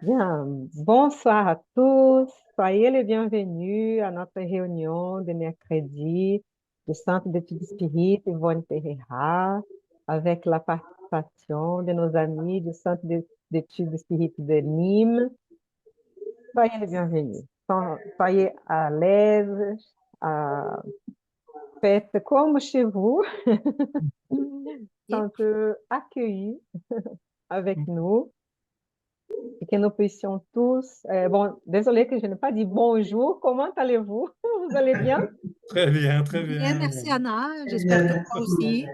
Bien, bonsoir à tous. Soyez les bienvenus à notre réunion de mercredi du Centre d'études spirites Yvonne Pereira, avec la participation de nos amis du Centre d'études spirites de Nîmes. Soyez les bienvenus. Soyez à l'aise, à- faites comme chez vous, Et sentez accueillis avec nous. Et que nous puissions tous, bon, désolé que je n'ai pas dit bonjour, comment allez-vous? Vous allez bien? Très bien, très bien, bien. merci Anna. Très J'espère bien, que toi merci. aussi.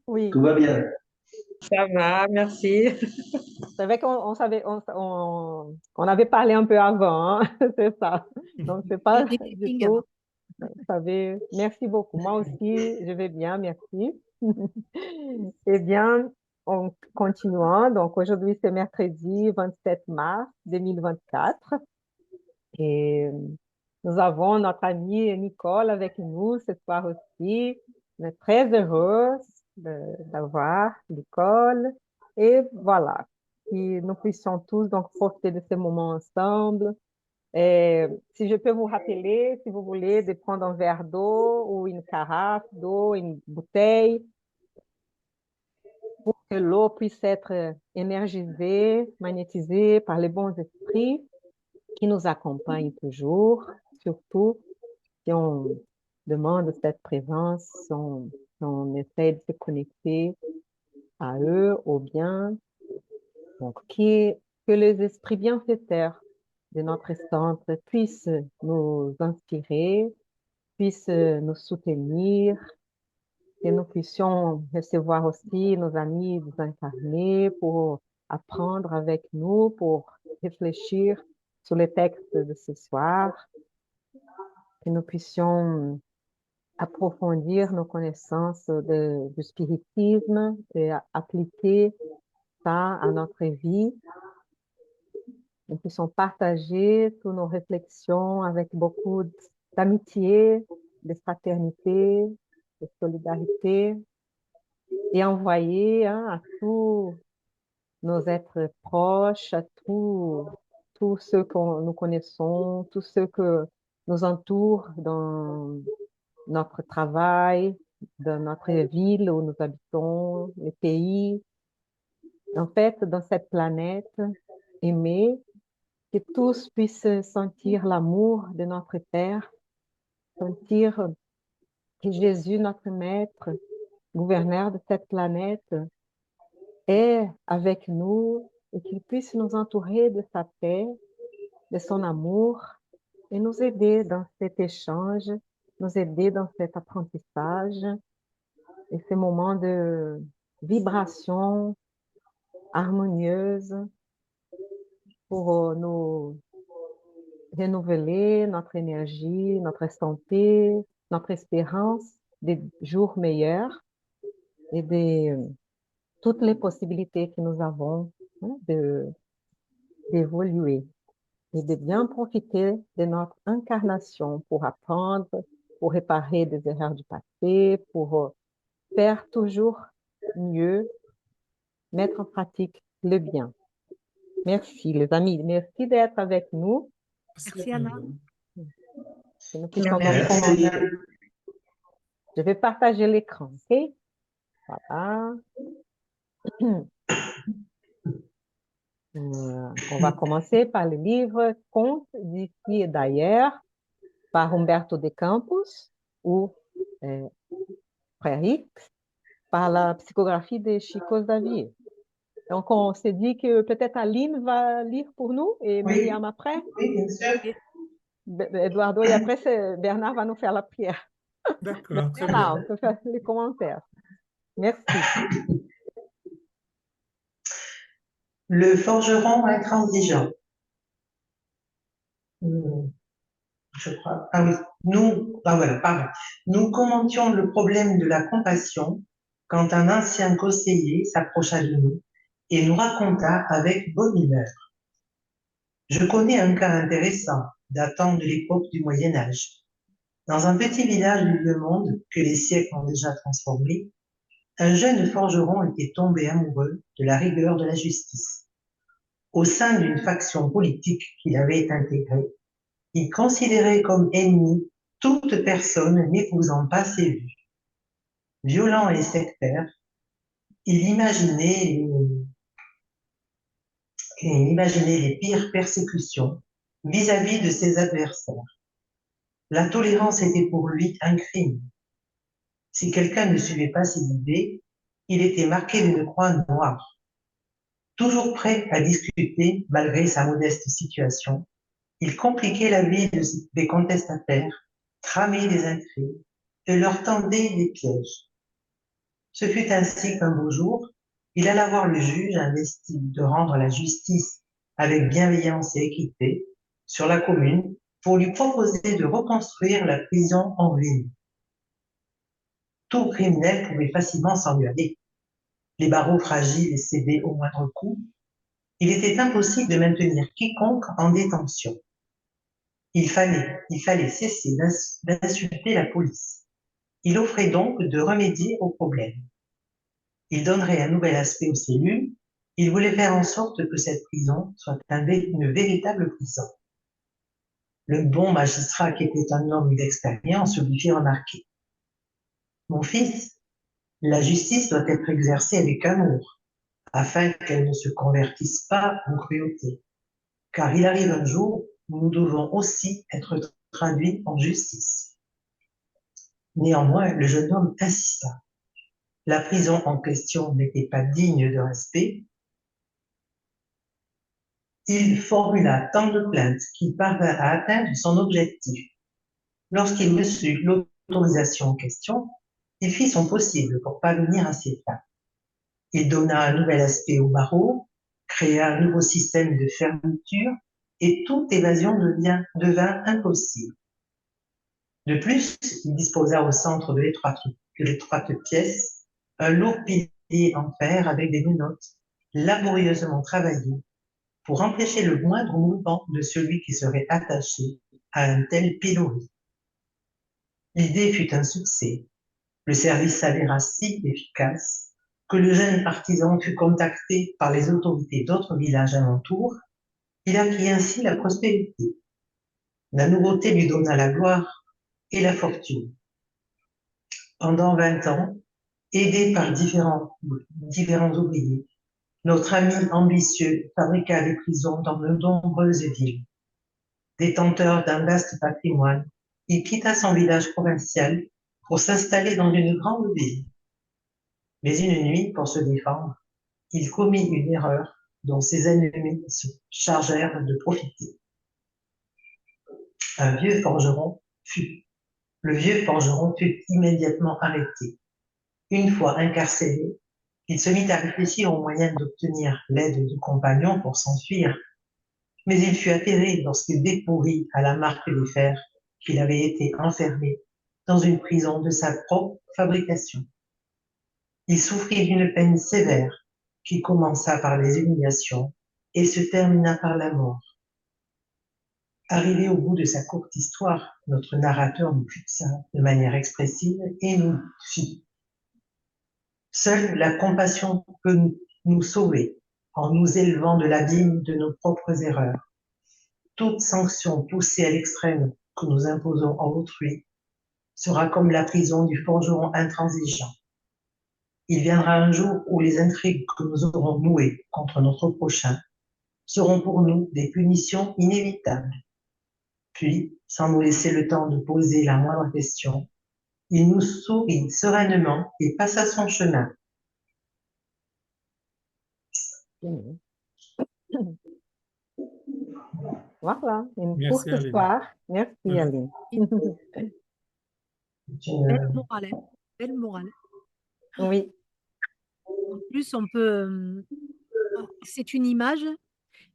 Oui, Tout va bien. ça va, merci. C'est vrai qu'on savait, on avait parlé un peu avant, hein, c'est ça. Donc, c'est Il y a pas des du meetings tout, avant. vous savez, merci beaucoup. Moi aussi, je vais bien, merci. Eh bien, en continuant, donc aujourd'hui, c'est mercredi 27 mars 2024. Et nous avons notre amie Nicole avec nous ce soir aussi. On est très heureuse d'avoir Nicole. Et voilà, que nous puissions tous donc profiter de ce moment ensemble. Et si je peux vous rappeler, si vous voulez, de prendre un verre d'eau ou une carafe d'eau, une bouteille, pour que l'eau puisse être énergisée, magnétisée par les bons esprits qui nous accompagnent toujours, surtout si on demande cette présence, si on essaie de se connecter à eux, au bien. Donc, que les esprits bienfaiteurs de notre centre puissent nous inspirer, puissent nous soutenir, que nous puissions recevoir aussi nos amis désincarnés pour apprendre avec nous, pour réfléchir sur les textes de ce soir, que nous puissions approfondir nos connaissances du spiritisme et appliquer ça à notre vie. Nous puissions partager toutes nos réflexions avec beaucoup d'amitié, de fraternité, de solidarité et envoyer à tous nos êtres proches, à tous ceux que nous connaissons, tous ceux que nous entourent dans notre travail, dans notre ville où nous habitons, les pays, en fait, dans cette planète aimée, que tous puissent sentir l'amour de notre Père, sentir que Jésus, notre Maître, gouverneur de cette planète, est avec nous et qu'il puisse nous entourer de sa paix, de son amour et nous aider dans cet échange, nous aider dans cet apprentissage et ces moments de vibration harmonieuse pour nous renouveler notre énergie, notre santé, notre espérance des jours meilleurs et de toutes les possibilités que nous avons d'évoluer et de bien profiter de notre incarnation pour apprendre, pour réparer des erreurs du passé, pour faire toujours mieux, mettre en pratique le bien. Merci, les amis. Merci d'être avec nous. Merci Anna. Que nous puissions donc Merci. commencer. Je vais partager l'écran, OK? Voilà. On va commencer par le livre Contes d'ici et d'ailleurs par Humberto de Campos ou Frère X, par la psychographie de Chico Xavier. Donc, on s'est dit que peut-être Aline va lire pour nous et Oui, Myriam après, oui, bien sûr. Et Eduardo, et après, Bernard va nous faire la prière. D'accord, très Bernard, bien. on peut faire les commentaires. Merci. Le forgeron intransigeant. Hmm, Je crois. Ah oui, voilà, pardon. Nous commentions le problème de la compassion quand un ancien conseiller s'approcha de nous et nous raconta avec bonne humeur. Je connais un cas intéressant datant de l'époque du Moyen Âge. Dans un petit village du vieux monde que les siècles ont déjà transformé, un jeune forgeron était tombé amoureux de la rigueur de la justice. au sein d'une faction politique qu'il avait intégrée. Il considérait comme ennemi toute personne n'épousant pas ses vues. Violent et sectaire, il imaginait les pires persécutions vis-à-vis de ses adversaires. La tolérance était pour lui un crime. Si quelqu'un ne suivait pas ses idées, il était marqué d'une croix noire. Toujours prêt à discuter malgré sa modeste situation, il compliquait la vie des contestataires, tramait des intrigues et leur tendait des pièges. Ce fut ainsi qu'un beau jour, il alla voir le juge investi de rendre la justice avec bienveillance et équité sur la commune pour lui proposer de reconstruire la prison en ruine. Tout criminel pouvait facilement s'en aller. Les barreaux fragiles et cédaient au moindre coup. Il était impossible de maintenir quiconque en détention. Il fallait cesser d'insulter la police. Il offrait donc de remédier au problème. Il donnerait un nouvel aspect aux cellules. Il voulait faire en sorte que cette prison soit une véritable prison. Le bon magistrat, qui était un homme d'expérience, lui fit remarquer: mon fils, la justice doit être exercée avec amour, afin qu'elle ne se convertisse pas en cruauté. Car il arrive un jour où nous devons aussi être traduits en justice. Néanmoins, le jeune homme insista. La prison en question n'était pas digne de respect. Il formula tant de plaintes qu'il parvint à atteindre son objectif. Lorsqu'il reçut l'autorisation en question, il fit son possible pour parvenir à ses fins. Il donna un nouvel aspect au barreau, créa un nouveau système de fermeture et toute évasion devint impossible. De plus, il disposa au centre de l'étroite pièce un lourd pilier en fer avec des menottes laborieusement travaillées pour empêcher le moindre mouvement de celui qui serait attaché à un tel pilori. L'idée fut un succès. Le service s'avéra si efficace que le jeune artisan fut contacté par les autorités d'autres villages alentours. Il acquit ainsi la prospérité. La nouveauté lui donna la gloire et la fortune. Pendant 20 ans, aidé par différents ouvriers, notre ami ambitieux fabriqua des prisons dans de nombreuses villes. Détenteur d'un vaste patrimoine, il quitta son village provincial pour s'installer dans une grande ville. Mais une nuit, pour se défendre, il commit une erreur dont ses ennemis se chargèrent de profiter. Le vieux forgeron fut immédiatement arrêté. Une fois incarcéré, il se mit à réfléchir aux moyens d'obtenir l'aide de compagnons pour s'enfuir. Mais il fut atterré lorsqu'il découvrit à la marque des fers qu'il avait été enfermé dans une prison de sa propre fabrication. Il souffrit d'une peine sévère qui commença par les humiliations et se termina par la mort. Arrivé au bout de sa courte histoire, notre narrateur nous fixa de manière expressive et nous fit: seule la compassion peut nous sauver en nous élevant de l'abîme de nos propres erreurs. Toute sanction poussée à l'extrême que nous imposons à autrui sera comme la prison du forgeron intransigeant. Il viendra un jour où les intrigues que nous aurons nouées contre notre prochain seront pour nous des punitions inévitables. Puis, sans nous laisser le temps de poser la moindre question, il nous sourit sereinement et passa son chemin. Voilà, une Merci, courte Aline. histoire. Merci, Mhm. Aline. Belle morale, hein. Belle morale. Oui, En plus, on peut, c'est une image,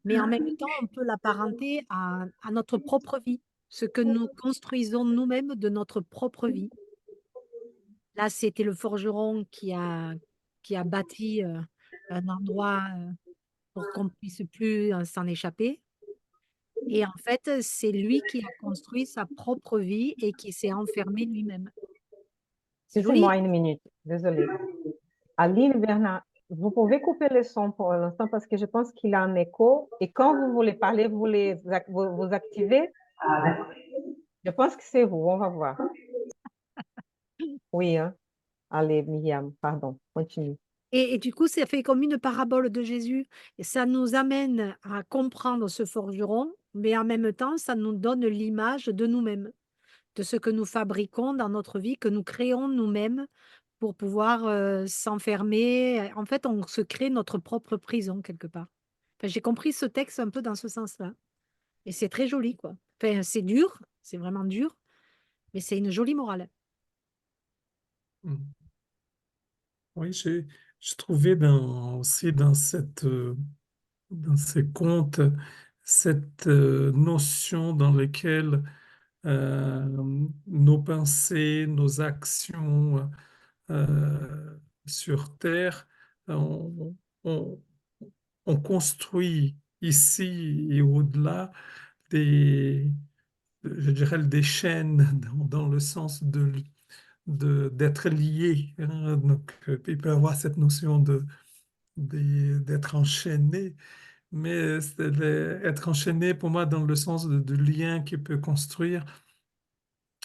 mais en même temps, on peut l'apparenter à notre propre vie, ce que nous construisons nous-mêmes de notre propre vie. Là, c'était le forgeron qui a bâti un endroit pour qu'on ne puisse plus s'en échapper. Et en fait, c'est lui qui a construit sa propre vie et qui s'est enfermé lui-même. C'est joli. excusez-moi une minute, désolée. Aline Vous pouvez couper le son pour l'instant parce que je pense qu'il a un écho. Et quand vous voulez parler, vous activez. Ah, d'accord. Je pense que c'est vous, on va voir. Oui, hein. Allez, Myriam, pardon, continue. Et du coup, ça fait comme une parabole de Jésus. Et ça nous amène à comprendre ce forgeron, mais en même temps, ça nous donne l'image de nous-mêmes, de ce que nous fabriquons dans notre vie, que nous créons nous-mêmes pour pouvoir s'enfermer. En fait, on se crée notre propre prison quelque part. Enfin, j'ai compris ce texte un peu dans ce sens-là. Et c'est très joli, quoi. Enfin, c'est dur, c'est vraiment dur, mais c'est une jolie morale. Mm. Oui, j'ai trouvé aussi dans ces contes cette notion dans laquelle nos pensées, nos actions sur Terre, on, on- on construit ici et au-delà des, je dirais, des chaînes dans le sens d'être lié, hein. Donc, il peut y avoir cette notion d'être enchaîné, mais être enchaîné pour moi dans le sens de lien qui peut construire,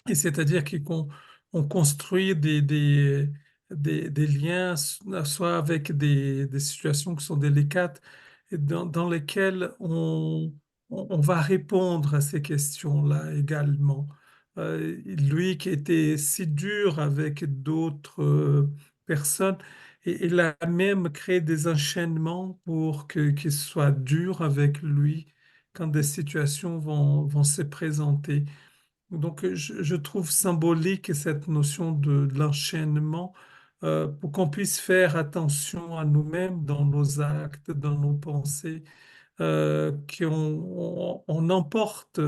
et c'est-à-dire qu'on on construit des liens, soit avec des situations qui sont délicates, et dans lesquelles on va répondre à ces questions-là également. Lui qui était si dur avec d'autres personnes, et il a même créé des enchaînements pour qu'il soit dur avec lui quand des situations vont se présenter. Donc, je trouve symbolique cette notion de l'enchaînement pour qu'on puisse faire attention à nous-mêmes dans nos actes, dans nos pensées, on emporte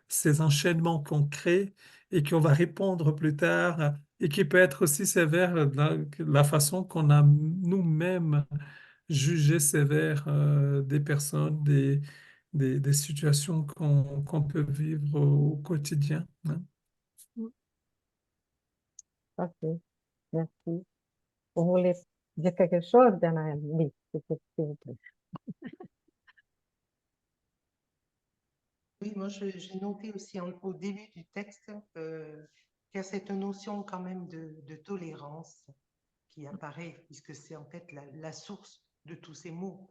ces enchaînements qu'on crée et qu'on va répondre plus tard et qui peut être aussi sévère de la façon qu'on a nous-mêmes jugé sévère des personnes, des situations qu'on peut vivre au quotidien, hein. Parfait, merci. Vous voulez dire quelque chose, Danaël? Oui, s'il vous plaît. Oui, moi j'ai noté aussi au début du texte qu'il y a cette notion quand même de tolérance qui apparaît, puisque c'est en fait la source de tous ces mots.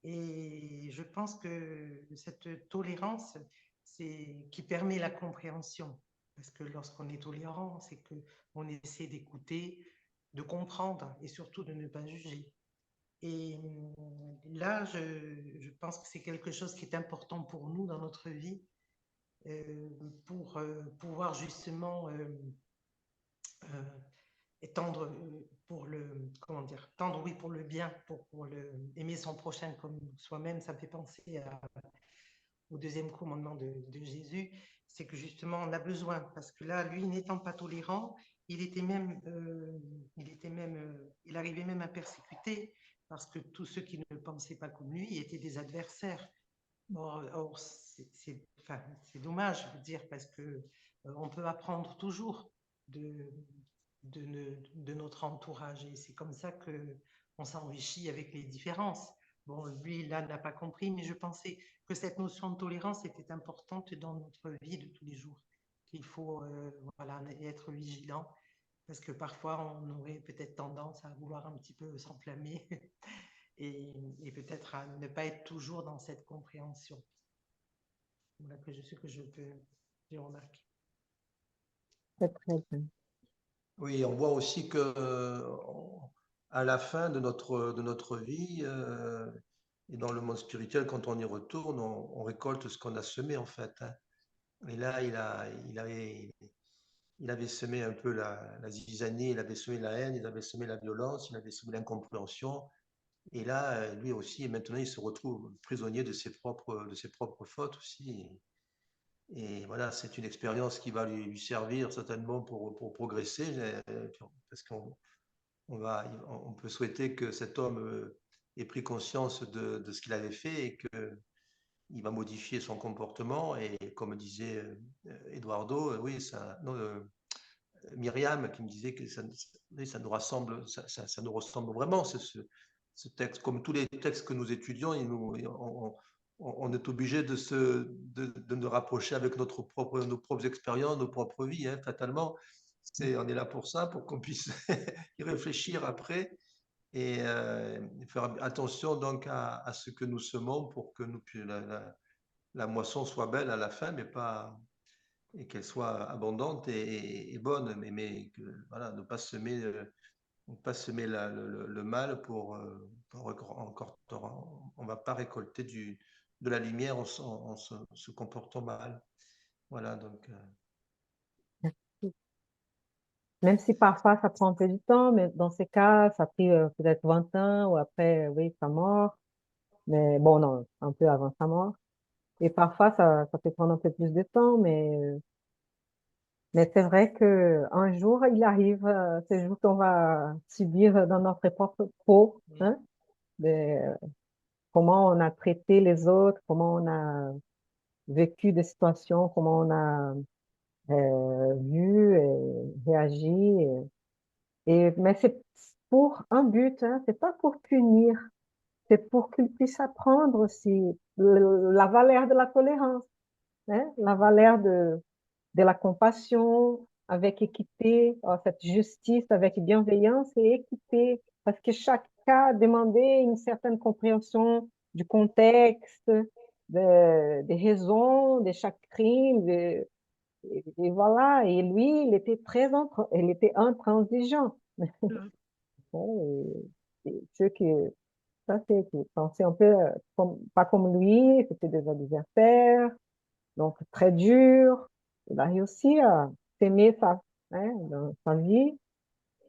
Et je pense que cette tolérance, c'est qui permet la compréhension. Parce que lorsqu'on est tolérant, c'est qu'on essaie d'écouter, de comprendre et surtout de ne pas juger. Et là, je pense que c'est quelque chose qui est important pour nous dans notre vie, pour pouvoir justement euh, tendre pour le, comment dire, tendre, oui, pour le bien, pour aimer son prochain comme soi-même. Ça me fait penser au deuxième commandement de Jésus, c'est que justement on a besoin, parce que là, lui n'étant pas tolérant, il arrivait même à persécuter, parce que tous ceux qui ne pensaient pas comme lui étaient des adversaires. Or enfin, c'est dommage, je veux dire, parce que on peut apprendre toujours de, de notre entourage, et c'est comme ça que on s'enrichit avec les différences. Bon, lui, là, n'a pas compris, mais je pensais que cette notion de tolérance était importante dans notre vie de tous les jours, qu'il faut voilà, être vigilant, parce que parfois, on aurait peut-être tendance à vouloir un petit peu s'enflammer et peut-être à ne pas être toujours dans cette compréhension. Voilà que je sais que je peux dire remarquer. C'est très bien. Oui, on voit aussi que à la fin de notre vie et dans le monde spirituel, quand on y retourne, on récolte ce qu'on a semé en fait, hein. Et là, il avait semé un peu la zizanie, il avait semé la haine, il avait semé la violence, il avait semé l'incompréhension. Et là, lui aussi, maintenant, il se retrouve prisonnier de ses propres fautes aussi. Et voilà, c'est une expérience qui va lui servir certainement pour progresser, parce on peut souhaiter que cet homme ait pris conscience de ce qu'il avait fait et qu'il va modifier son comportement. Et comme disait Eduardo, oui, Myriam qui me disait que ça nous rassemble, ça nous ressemble vraiment, ce texte. Comme tous les textes que nous étudions, on est obligé de nous rapprocher avec nos propres expériences, nos propres vies, hein, fatalement. On est là pour ça, pour qu'on puisse y réfléchir après et faire attention donc à ce que nous semons pour que la moisson soit belle à la fin, mais pas et qu'elle soit abondante et bonne, mais voilà, ne pas semer, le mal on va pas récolter de la lumière en se comportant mal. Voilà, donc. Même si parfois ça prend un peu du temps, mais dans ces cas, ça a pris peut-être 20 ans ou après, oui, sa mort. Mais bon, non, un peu avant sa mort. Et parfois, ça peut prendre un peu plus de temps, mais c'est vrai que un jour, il arrive, ce jour qu'on va subir dans notre propre peau, hein, de, comment on a traité les autres, comment on a vécu des situations, comment on a vu et réagi. Mais c'est pour un but, hein, c'est pas pour punir, c'est pour qu'ils puissent apprendre aussi la valeur de la tolérance, hein, la valeur de la compassion avec équité, cette justice avec bienveillance et équité, parce que chaque cas demandait une certaine compréhension du contexte, des raisons de chaque crime, et voilà. Et lui, il était intransigeant. Mm. Ceux qui, ça c'est, qui pensaient un peu pas comme lui, c'était des adversaires, donc très dur. Il a réussi à s'aimer dans sa vie.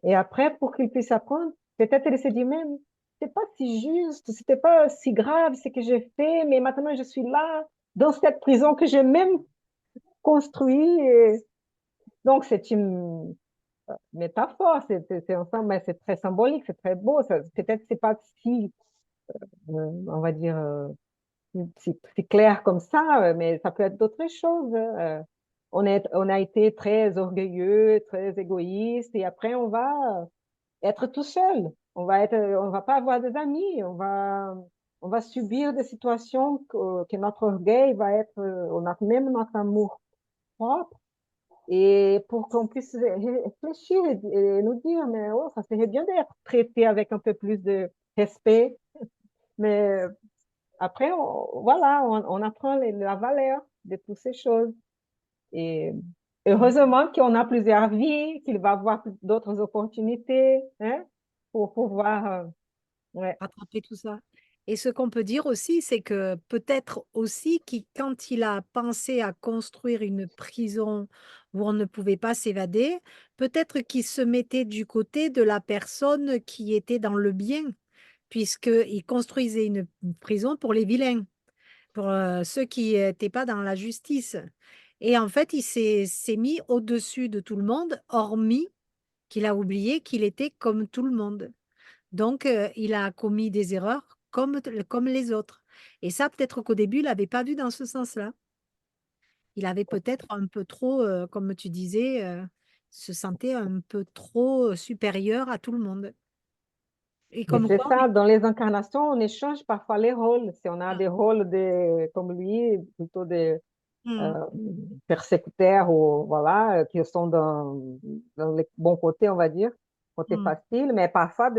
Et après, pour qu'il puisse apprendre, peut-être il s'est dit même, c'est pas si juste, c'était pas si grave ce que j'ai fait, mais maintenant je suis là, dans cette prison que j'ai même construite. Donc c'est une métaphore, c'est ensemble, mais c'est très symbolique, c'est très beau. Peut-être c'est pas si, on va dire, si clair comme ça, mais ça peut être d'autres choses. On a été très orgueilleux, très égoïste, et après on va être tout seul. On va pas avoir des amis. On va subir des situations que notre orgueil va être, on a même notre amour propre. Et pour qu'on puisse réfléchir et nous dire, mais oh, ça serait bien d'être traité avec un peu plus de respect. Mais après, voilà, on apprend la valeur de toutes ces choses. Et heureusement qu'on a plusieurs vies, qu'il va avoir d'autres opportunités, hein, pour pouvoir, ouais. Rattraper tout ça. Et ce qu'on peut dire aussi, c'est que peut-être aussi quand il a pensé à construire une prison où on ne pouvait pas s'évader, peut-être qu'il se mettait du côté de la personne qui était dans le bien, puisqu'il construisait une prison pour les vilains, pour ceux qui n'étaient pas dans la justice. Et en fait, s'est mis au-dessus de tout le monde, hormis qu'il a oublié qu'il était comme tout le monde. Donc, il a commis des erreurs comme les autres. Et ça, peut-être qu'au début, il n'avait pas vu dans ce sens-là. Il avait peut-être un peu trop, comme tu disais, se sentait un peu trop supérieur à tout le monde. Et Mais comme c'est quoi, ça, dans les incarnations, on échange parfois les rôles. Si on a Ah, des rôles comme lui, plutôt des mm, euh, persécuteurs ou voilà, qui sont dans le bon côté, on va dire, côté mm, facile, mais parfois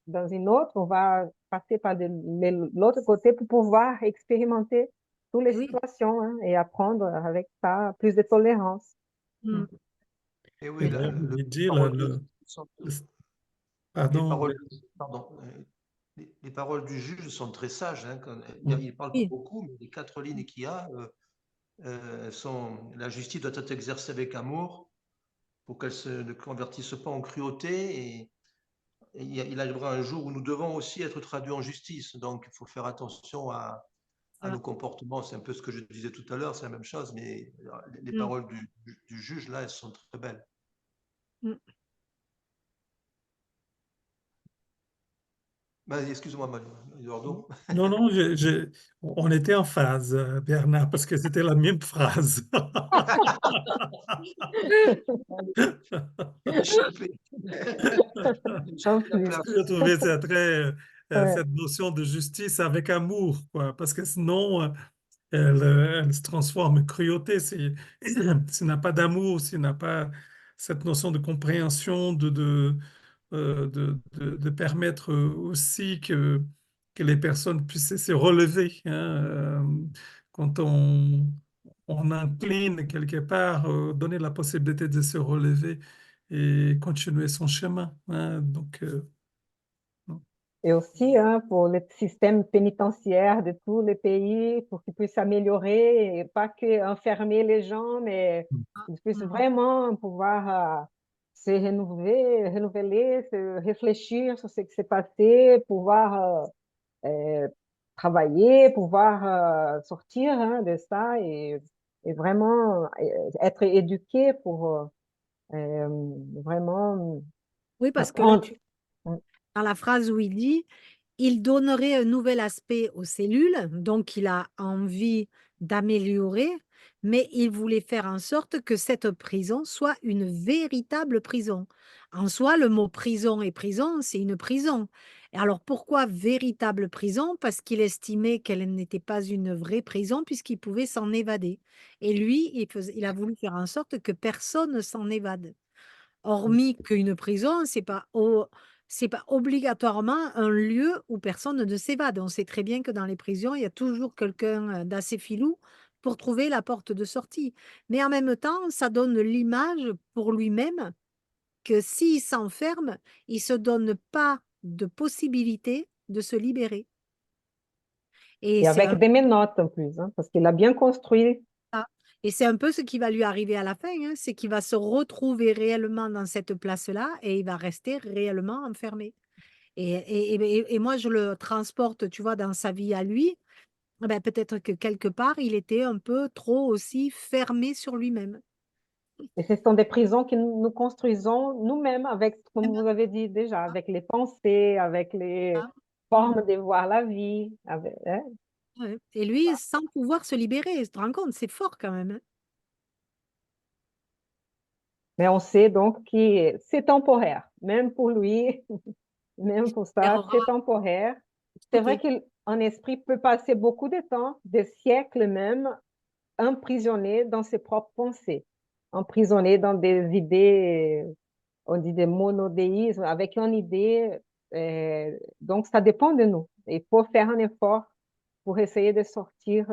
dans une autre, on va passer par l'autre côté pour pouvoir expérimenter toutes les oui, situations, hein, et apprendre avec ça plus de tolérance. mm, Et Et oui, d'ailleurs, Lydie, paroles de, le- les pardon, paroles, pardon, les paroles du juge sont très sages, hein, il parle pas oui, beaucoup, mais les 4 lignes qu'il y a la justice doit être exercée avec amour pour qu'elle ne convertisse pas en cruauté et il arrivera un jour où nous devons aussi être traduits en justice. Donc, il faut faire attention à ça, nos comportements. C'est un peu ce que je disais tout à l'heure, c'est la même chose, mais les mm, paroles du juge, là, elles sont très belles. mm. Vas-y, excuse-moi, Eduardo. Non, non, on était en phase, Bernard, parce que c'était la même phrase. Échappé. En Échappé plus, à- J'ai trouvé ça très, ouais. cette notion de justice avec amour, quoi, parce que sinon, elle se transforme en cruauté. S'il n'a pas d'amour, s'il n'a pas cette notion de compréhension, de permettre aussi que les personnes puissent se relever, hein, quand on incline quelque part, donner la possibilité de se relever et continuer son chemin, hein. Donc, Et aussi hein, pour le système pénitentiaire de tous les pays, pour qu'ils puissent s'améliorer, et pas que enfermer les gens, mais qu'ils puissent Mhm. vraiment pouvoir se renouveler, se réfléchir sur ce qui s'est passé, pouvoir travailler, pouvoir sortir hein, de ça et vraiment être éduqué pour vraiment Oui, parce que apprendre. dans la phrase où il dit, il donnerait un nouvel aspect aux cellules, donc il a envie d'améliorer, mais il voulait faire en sorte que cette prison soit une véritable prison. En soi, le mot prison et prison, c'est une prison. Et alors pourquoi véritable prison? Parce qu'il estimait qu'elle n'était pas une vraie prison puisqu'il pouvait s'en évader. Et lui, il a voulu faire en sorte que personne ne s'en évade. Hormis qu'une prison, c'est pas obligatoirement un lieu où personne ne s'évade. On sait très bien que dans les prisons, il y a toujours quelqu'un d'assez filou pour trouver la porte de sortie. Mais en même temps, ça donne l'image pour lui-même que s'il s'enferme, il se donne pas de possibilité de se libérer. Et Et c'est avec un des menottes en plus, hein, parce qu'il a bien construit. ça. Et c'est un peu ce qui va lui arriver à la fin, hein, c'est qu'il va se retrouver réellement dans cette place-là et il va rester réellement enfermé. Et moi, je le transporte, tu vois, dans sa vie à lui. Eh ben, peut-être que quelque part, il était un peu trop aussi fermé sur lui-même. Et ce sont des prisons que nous construisons nous-mêmes avec, comme vous avez dit déjà, avec les pensées, avec les Ah, formes de voir la vie. Hein. ouais. Et lui, sans pouvoir se libérer, tu te rends compte, c'est fort quand même, hein. Mais on sait donc que c'est temporaire, même pour lui, même pour ça, Errera, c'est temporaire. C'est tout vrai est. qu'un esprit peut passer beaucoup de temps, des siècles même, emprisonné dans ses propres pensées, emprisonné dans des idées, on dit des monodéismes, avec une idée. Donc, ça dépend de nous. Il faut faire un effort pour essayer de sortir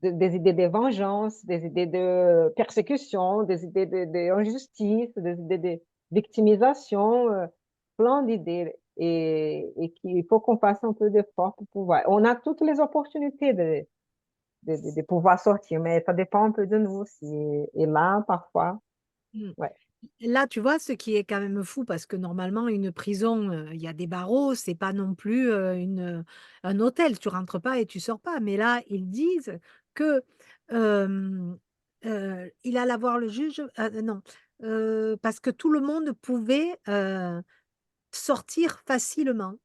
des idées de vengeance, des idées de persécution, des idées d'injustice, des idées de victimisation, plein d'idées. Et qu'il faut qu'on fasse un peu d'effort pour pouvoir. On a toutes les opportunités de pouvoir sortir, mais ça dépend un peu de nous aussi. Et là, parfois, Mm. ouais. Là, tu vois, ce qui est quand même fou, parce que normalement, une prison, il y a des barreaux, c'est pas non plus un hôtel. Tu rentres pas et tu sors pas. Mais là, ils disent que euh, il allait voir le juge. Non, parce que tout le monde pouvait sortir facilement.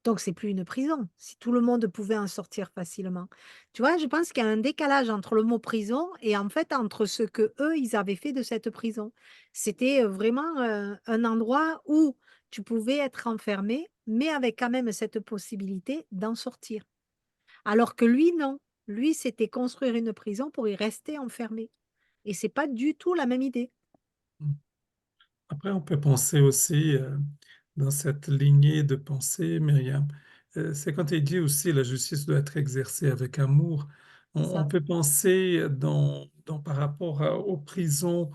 Donc, c'est plus une prison, si tout le monde pouvait en sortir facilement. Tu vois, je pense qu'il y a un décalage entre le mot prison et en fait entre ce que eux, ils avaient fait de cette prison. C'était vraiment un endroit où tu pouvais être enfermé, mais avec quand même cette possibilité d'en sortir. Alors que lui, non. Lui, c'était construire une prison pour y rester enfermé. Et c'est pas du tout la même idée. après, on peut penser aussi dans cette lignée de pensée, Myriam, c'est quand il dit aussi la justice doit être exercée avec amour. On Ça, peut penser par rapport aux prisons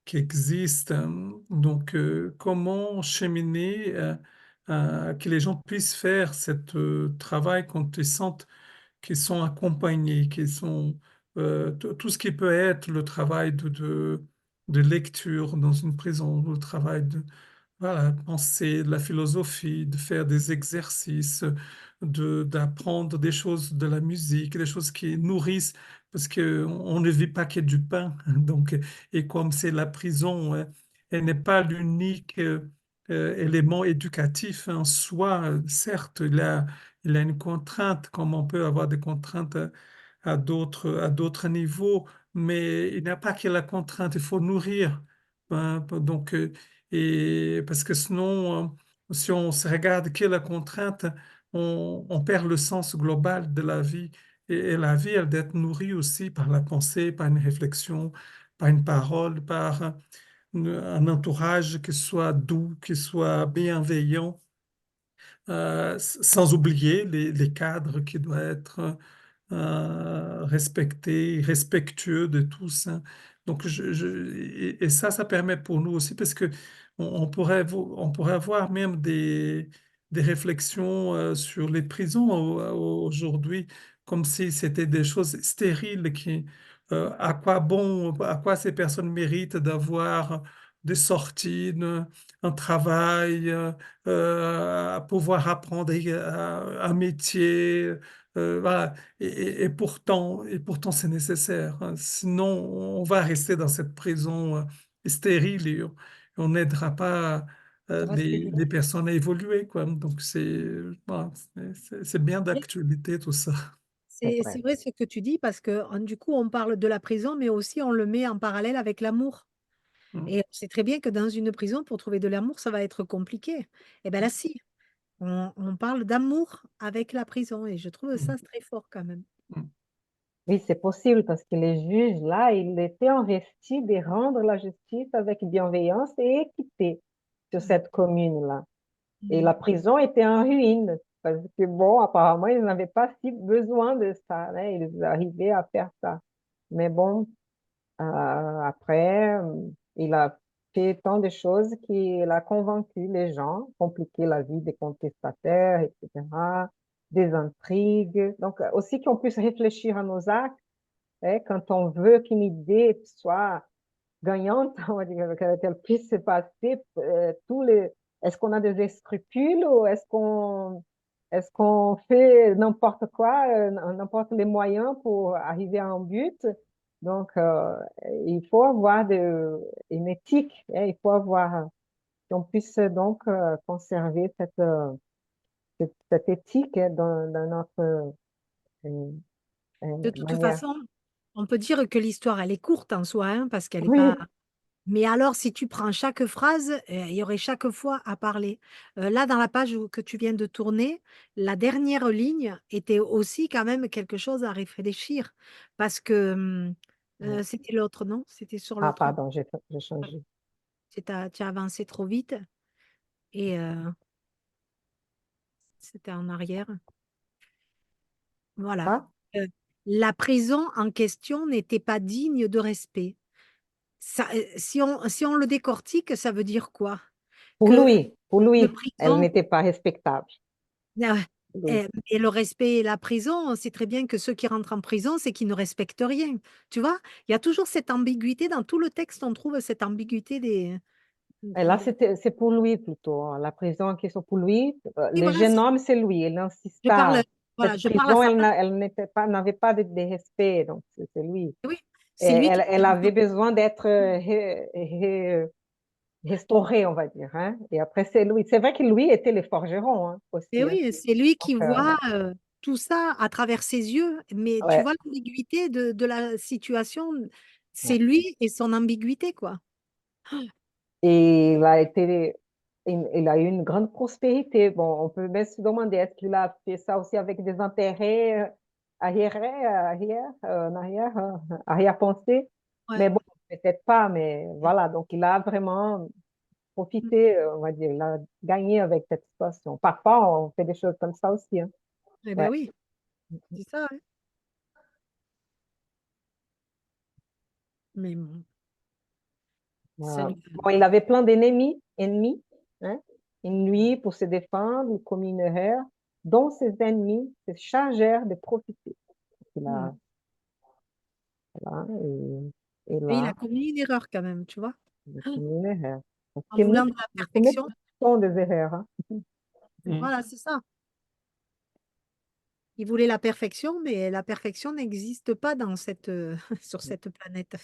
qui existent, hein. Donc, comment cheminer que les gens puissent faire ce travail quand ils sentent qui sont accompagnés, qui sont tout ce qui peut être le travail de lecture dans une prison, le travail de voilà, penser, de la philosophie, de faire des exercices, d'apprendre des choses de la musique, des choses qui nourrissent, parce que on ne vit pas que du pain. Donc, et comme c'est la prison, hein, elle n'est pas l'unique élément éducatif en soi. Certes, il a une contrainte, comme on peut avoir des contraintes à d'autres niveaux, mais il n'y a pas que la contrainte, il faut nourrir. Hein. Donc, et parce que sinon, si on se regarde que la contrainte, on perd le sens global de la vie. Et la vie, elle doit être nourrie aussi par la pensée, par une réflexion, par une parole, par un entourage qui soit doux, qui soit bienveillant, sans oublier les cadres qui doivent être respectés, respectueux de tous. Hein. Donc, et ça, ça permet pour nous aussi, parce que on pourrait avoir même des réflexions sur les prisons aujourd'hui, comme si c'était des choses stériles à quoi bon, à quoi ces personnes méritent d'avoir des sorties, un travail, à pouvoir apprendre un métier. Voilà. Et pourtant, c'est nécessaire. Hein. Sinon, on va rester dans cette prison stérile et on n'aidera pas Ça va se les personnes à évoluer, quoi. Donc, voilà, c'est bien Oui, d'actualité tout ça. C'est c'est vrai. vrai ce que tu dis parce que du coup, on parle de la prison, mais aussi on le met en parallèle avec l'amour. Mm. Et on sait très bien que dans une prison, pour trouver de l'amour, ça va être compliqué. Et bien là, si, on parle d'amour avec la prison et je trouve Mm. ça très fort quand même. Mm. Oui, c'est possible parce que les juges, là, ils étaient investis de rendre la justice avec bienveillance et équité sur Mm. cette commune-là. Et la Mm. prison était en ruine parce que, bon, apparemment, ils n'avaient pas si besoin de ça. Hein, ils arrivaient à faire ça. Mais bon, après, il a fait tant de choses qu'il a convaincu les gens, compliqué la vie des contestataires, etc., des intrigues. Donc, aussi qu'on puisse réfléchir à nos actes, hein, quand on veut qu'une idée soit gagnante, on va dire, qu'elle puisse se passer, est-ce qu'on a des scrupules ou est-ce qu'on fait n'importe quoi, n'importe les moyens pour arriver à un but? Donc, il faut avoir une éthique, hein, il faut avoir, qu'on puisse donc conserver cette éthique hein, dans notre euh, De toute manière. façon, on peut dire que l'histoire, elle est courte en soi, hein, parce qu'elle n'est pas. Oui, Mais alors, si tu prends chaque phrase, il y aurait chaque fois à parler. Là, dans la page que tu viens de tourner, la dernière ligne était aussi quand même quelque chose à réfléchir, parce que c'était l'autre, non? C'était sur ah, l'autre. pardon, j'ai changé. Tu as avancé trop vite et c'était en arrière. Voilà. Ah, Euh, la prison en question n'était pas digne de respect. Ça, si on le décortique, ça veut dire quoi? Que pour une lui, elle prison, n'était pas respectable. ah, Oui. et le respect et la prison, on sait très bien que ceux qui rentrent en prison, c'est qu'ils ne respectent rien. Tu vois, il y a toujours cette ambiguïté dans tout le texte, on trouve cette ambiguïté Et là, des- c'est pour lui plutôt. Hein. La prison en question pour lui. Oui, Le voilà, jeune homme, c'est lui. Il insiste je parle, pas. voilà, Cette je parle à prison, sa place. elle n'avait pas de respect. Donc, c'est lui. Oui, Et c'est lui qui. elle avait besoin d'être restaurée, on va dire. Hein. Et après, c'est lui. C'est vrai que lui était le forgeron hein, Et aussi. Hein. oui, c'est lui Donc, qui voit tout ça à travers ses yeux. Mais tu ouais. vois l'ambiguïté de la situation, c'est Ouais. lui et son ambiguïté, quoi. Et il a eu une grande prospérité. Bon, on peut même se demander, est-ce qu'il a fait ça aussi avec des intérêts en arrière, arrière-pensée? Ouais. Mais bon, peut-être pas, mais voilà. Donc, il a vraiment profité, on va dire, il a gagné avec cette situation. Parfois, on fait des choses comme ça aussi. Hein. Eh ben Ouais. oui, c'est ça, hein. Mais bon, ça lui. Bon, il avait plein ennemis, hein. Une nuit, pour se défendre, il commet une erreur dont ses ennemis se chargèrent de profiter. Il Hmm. a, voilà, et Et il a là, commis une erreur quand même, tu vois. il a commis une erreur. Parce En que voulant de la nous commettons perfection. des erreurs. Hein. Mm. Voilà, c'est ça. Il voulait la perfection, mais la perfection n'existe pas sur cette planète.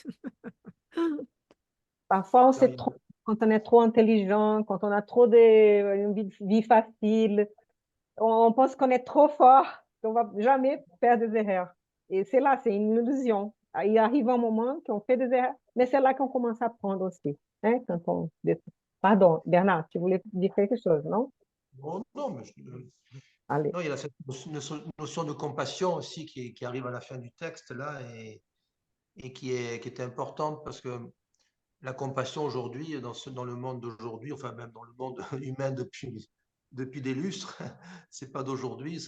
Parfois, on se Alors, trompe. quand on est trop intelligent, quand on a trop une vie facile, on pense qu'on est trop fort, qu'on va jamais faire des erreurs. Et c'est là, c'est une illusion. Il arrive un moment qu'on fait des erreurs, mais c'est là qu'on commence à apprendre aussi. Hein, quand on... Pardon, Bernard, tu voulais dire quelque chose, non? Non, non, mais Allez. non, il y a cette notion de compassion aussi qui arrive à la fin du texte là et qui est importante parce que la compassion aujourd'hui, dans le monde d'aujourd'hui, enfin même dans le monde humain depuis des lustres, c'est pas d'aujourd'hui.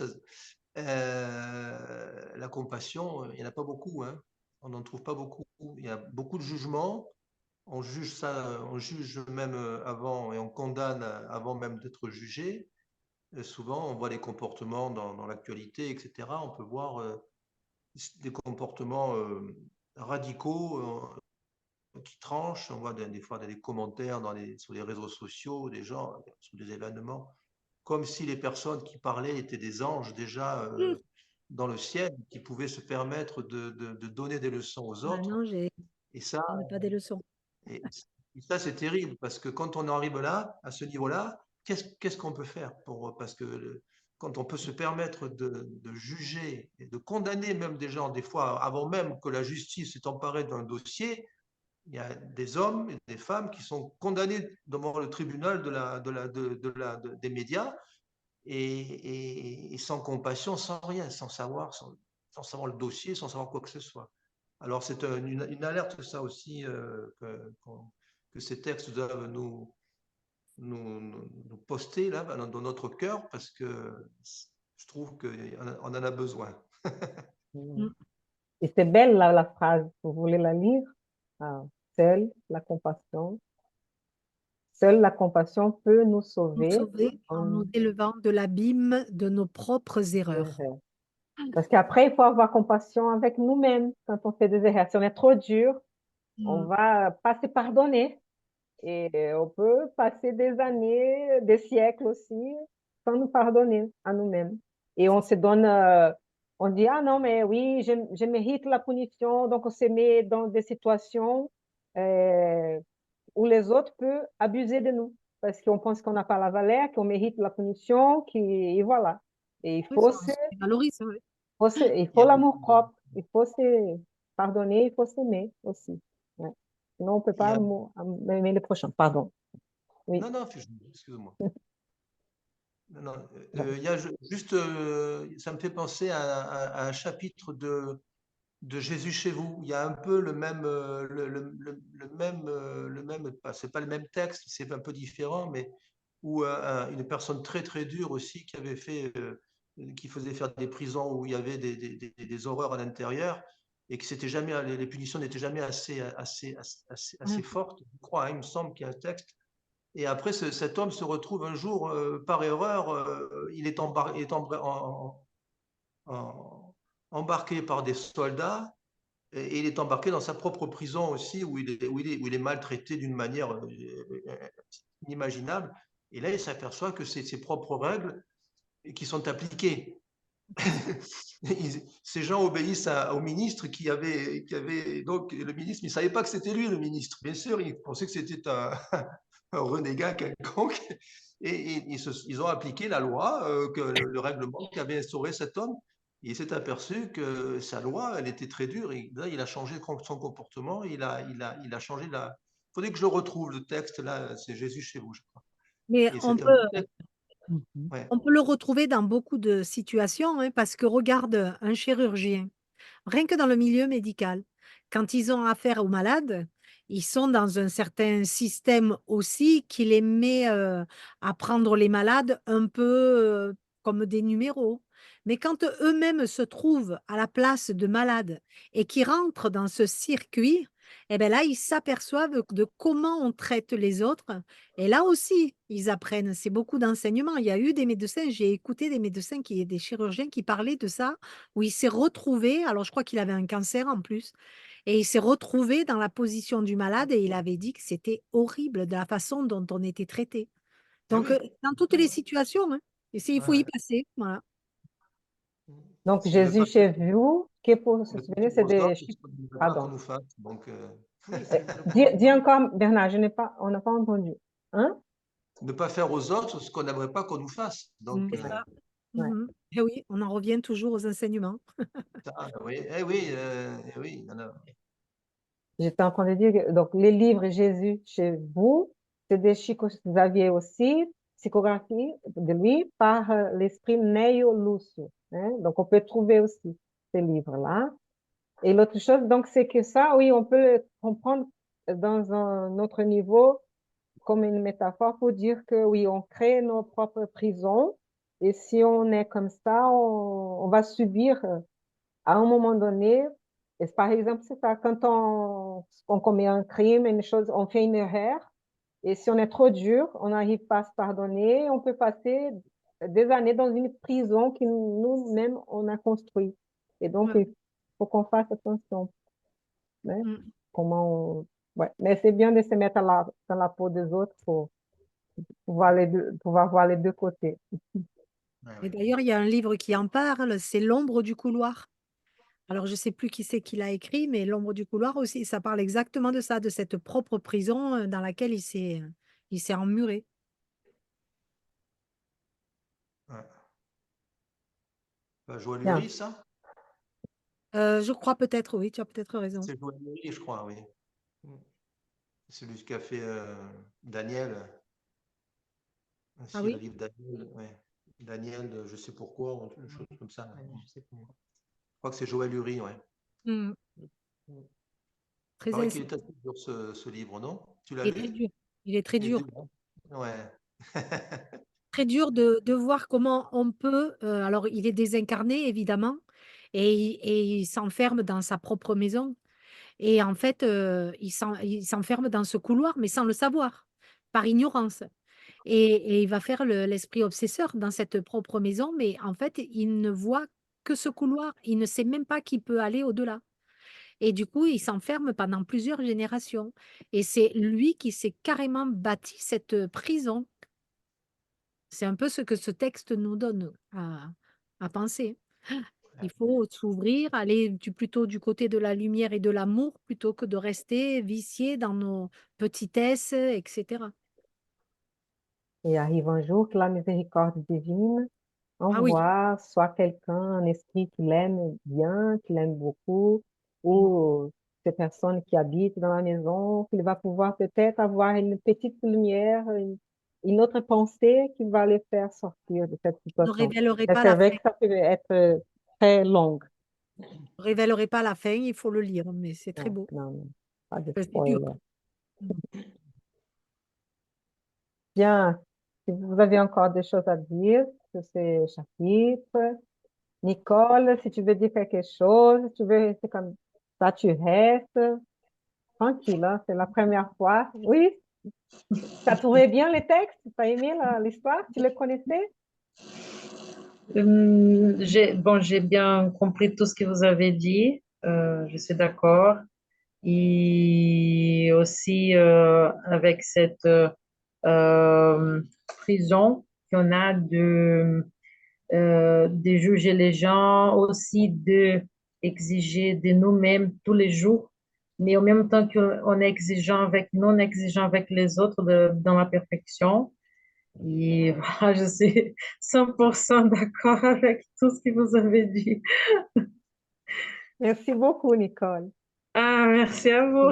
La compassion, il n'y en a pas beaucoup, hein. On n'en trouve pas beaucoup. Il y a beaucoup de jugements. On juge ça, on juge même avant et on condamne avant même d'être jugé. Et souvent, on voit des comportements dans l'actualité, etc. On peut voir des comportements radicaux qui tranchent. On voit des fois des commentaires sur les réseaux sociaux, des gens sur des événements, comme si les personnes qui parlaient étaient des anges déjà dans le ciel, qui pouvaient se permettre de donner des leçons aux Ah autres. non, Et ça, je n'ai pas des leçons. et ça c'est terrible, parce que quand on arrive là, à ce niveau-là, qu'est-ce qu'on peut faire parce que quand on peut se permettre de juger et de condamner même des gens, des fois, avant même que la justice s'est emparée d'un dossier, il y a des hommes et des femmes qui sont condamnés devant le tribunal des médias et sans compassion, sans rien, sans savoir le dossier, sans savoir quoi que ce soit. Alors c'est une alerte, ça aussi, que ces textes doivent nous poster là, dans notre cœur, parce que je trouve qu'on en a besoin. Mm. Et c'est belle la phrase, vous voulez la lire? Ah, seule la compassion peut nous Nous sauver sauver en nous élevant de l'abîme de nos propres erreurs. Parce qu'après, il faut avoir compassion avec nous-mêmes quand on fait des erreurs. Si on est trop dur, on va pas se pardonner. Et on peut passer des années, des siècles aussi, sans nous pardonner à nous-mêmes. Et on se donne, on dit, ah non, mais oui, je mérite la punition. Donc, on se met dans des situations où les autres peuvent abuser de nous. Parce qu'on pense qu'on n'a pas la valeur, qu'on mérite la punition, et voilà. Et Oui, ça valorise, oui. il faut l'amour propre, il faut se pardonner, il faut s'aimer aussi. Ouais. Sinon, on ne peut pas aimer le prochain. Pardon. Oui. Non, excuse-moi. Non, il y a juste, ça me fait penser à un chapitre de Jésus chez vous. Il y a un peu le même, c'est pas le même texte, c'est un peu différent, mais où une personne très très dure aussi qui faisait faire des prisons où il y avait des horreurs à l'intérieur et que c'était jamais, les punitions n'étaient jamais assez fortes. Je crois, hein, il me semble qu'il y a un texte. Et après, cet homme se retrouve un jour, par erreur, il est embarqué par des soldats et il est embarqué dans sa propre prison aussi, où il est maltraité d'une manière inimaginable. Et là, il s'aperçoit que c'est ses propres règles qui sont appliquées. Ces gens obéissent au ministre qui avait donc le ministre, mais il ne savait pas que c'était lui le ministre. Bien sûr, il pensait que c'était un renégat quelconque. Et ils ont appliqué la loi, le règlement qu'avait instauré cet homme. Et il s'est aperçu que sa loi, elle était très dure. Et là, il a changé son comportement. Il a changé la. Il faudrait que je le retrouve, le texte, là, c'est Jésus chez vous, je crois. Mais Et c'est un texte. Ouais. on peut le retrouver dans beaucoup de situations, hein, parce que regarde un chirurgien, rien que dans le milieu médical, quand ils ont affaire aux malades, ils sont dans un certain système aussi qui les met à prendre les malades un peu comme des numéros. Mais quand eux-mêmes se trouvent à la place de malades et qui rentrent dans ce circuit, eh ben là, ils s'aperçoivent de comment on traite les autres. Et là aussi, ils apprennent. C'est beaucoup d'enseignements. Il y a eu des médecins, j'ai écouté des médecins, des chirurgiens qui parlaient de ça, où il s'est retrouvé, alors je crois qu'il avait un cancer en plus, et il s'est retrouvé dans la position du malade et il avait dit que c'était horrible de la façon dont on était traité. Donc, Oui. dans toutes les situations, hein, il faut y passer. Voilà. Donc, C'est ne Jésus pas chez vous, qui est pour se ne pas souvenir, faire c'est aux des... autres ce qu'on ne veut pas qu'on Pardon. nous fasse. Donc, Oui, Euh, c'est le dis, problème. dis encore, Bernard, on n'a pas entendu. Hein? Ne pas faire aux autres ce qu'on n'aimerait pas qu'on nous fasse. Donc, C'est ça. Ouais. Et oui, on en revient toujours aux enseignements. oui, eh oui, il y en a. J'étais en train de dire que donc, les livres Jésus chez vous, c'est des Chico Xavier aussi, psychographie de lui par l'esprit Neio Lúcio. Hein? Donc, on peut trouver aussi ces livres-là. Et l'autre chose, donc, c'est que ça, oui, on peut le comprendre dans un autre niveau comme une métaphore pour dire que oui, on crée nos propres prisons. Et si on est comme ça, on va subir à un moment donné, et par exemple, c'est ça, quand on commet un crime, une chose, on fait une erreur, et si on est trop dur, on n'arrive pas à se pardonner, on peut passer des années dans une prison que nous-mêmes, on a construite. Et donc, Ouais. il faut qu'on fasse attention. Hein, Mm. comment on... Ouais. Mais c'est bien de se mettre dans la peau des autres pour pouvoir voir les deux côtés. Ouais, Et ouais. d'ailleurs, il y a un livre qui en parle, c'est L'ombre du couloir. Alors, je ne sais plus qui c'est qui l'a écrit, mais L'ombre du couloir aussi, ça parle exactement de ça, de cette propre prison dans laquelle il s'est emmuré. Ouais. Joël Bien. Lurie, ça? Je crois peut-être, oui, tu as peut-être raison. C'est Joël Lurie, je crois, oui. C'est celui qui a fait Daniel. Ah Aussi, le oui? livre Daniel, ouais. Daniel, je sais pourquoi, ou une chose comme ça. Je crois que c'est Joël Lurie, ouais. Mm. Il Très paraît qu'il ins- est assez dur ce livre, non? Tu l'as Il est très lu? dur. Il est très Il est dur. dur, hein. Ouais. Très dur de voir comment on peut. Alors, il est désincarné, évidemment, et il s'enferme dans sa propre maison. Et en fait, il s'enferme dans ce couloir, mais sans le savoir, par ignorance. Et il va faire l'esprit obsesseur dans cette propre maison, mais en fait, il ne voit que ce couloir. Il ne sait même pas qu'il peut aller au-delà. Et du coup, il s'enferme pendant plusieurs générations. Et c'est lui qui s'est carrément bâti cette prison. C'est un peu ce que ce texte nous donne à penser. Il faut s'ouvrir, aller plutôt du côté de la lumière et de l'amour plutôt que de rester vicié dans nos petitesses, etc. Et arrive un jour que la miséricorde divine Ah oui. envoie soit quelqu'un, un esprit qui l'aime bien, qui l'aime beaucoup, ou ces personnes qui habitent dans la maison, qu'il va pouvoir peut-être avoir une petite lumière, une autre pensée qui va les faire sortir de cette Je ne situation. révélerai Mais pas c'est la vrai fin. que ça peut être très long. Je révélerai pas la fin, il faut le lire, mais c'est très Non, beau. non, non, pas de C'est dur. spoiler. Bien, si vous avez encore des choses à dire sur ces chapitres, Nicole, si tu veux dire quelque chose, si tu veux rester comme ça, tu restes. Tranquille, hein, c'est la première fois. Oui, tu as trouvé bien les textes? Tu as aimé l'histoire? Tu les connaissais? J'ai bien compris tout ce que vous avez dit. Je suis d'accord. Et aussi avec cette prison qu'on a de juger les gens, aussi de exiger de nous-mêmes tous les jours, mais en même temps qu'on est exigeant avec non exigeant avec les autres dans la perfection. Et voilà, je suis 100% d'accord avec tout ce que vous avez dit. Merci beaucoup, Nicole. Ah, merci à vous.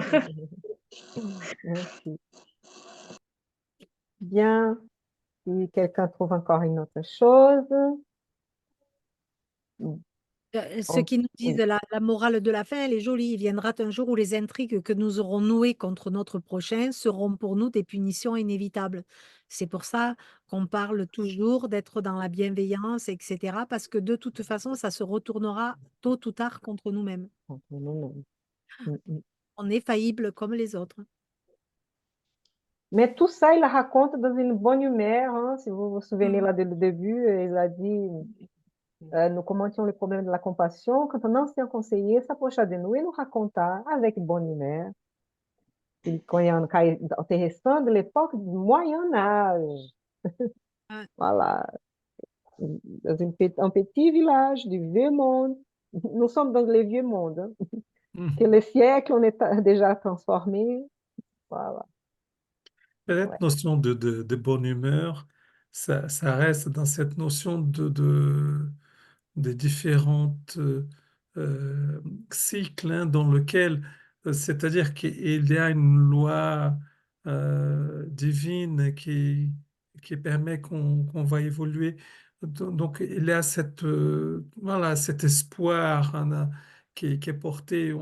Merci. Bien, si quelqu'un trouve encore une autre chose, Ceux qui nous disent oui, la morale de la fin, elle est jolie. Il viendra un jour où les intrigues que nous aurons nouées contre notre prochain seront pour nous des punitions inévitables. C'est pour ça qu'on parle toujours d'être dans la bienveillance, etc. Parce que de toute façon, ça se retournera tôt ou tard contre nous-mêmes. entre nous-mêmes. Mm, mm. On est faillible comme les autres. Mais tout ça, il la raconte dans une bonne humeur. Hein, si vous vous souvenez Mhm. là dès le début, il a dit, nous commentions le problème de la compassion. Quand un ancien conseiller s'approcha de nous et nous raconta avec bonne humeur qu'il était restant de l'époque du Moyen Âge. Ouais. Voilà, dans un petit village du vieux monde. Nous sommes dans le vieux monde. Hein. que les siècles, on est déjà transformé. Voilà. Ouais. Cette notion de bonne humeur, ça reste dans cette notion des différentes euh, cycles hein, dans lequel, c'est-à-dire qu'il y a une loi divine qui permet qu'on va évoluer. Donc, il y a voilà, cet espoir hein, qui est porté.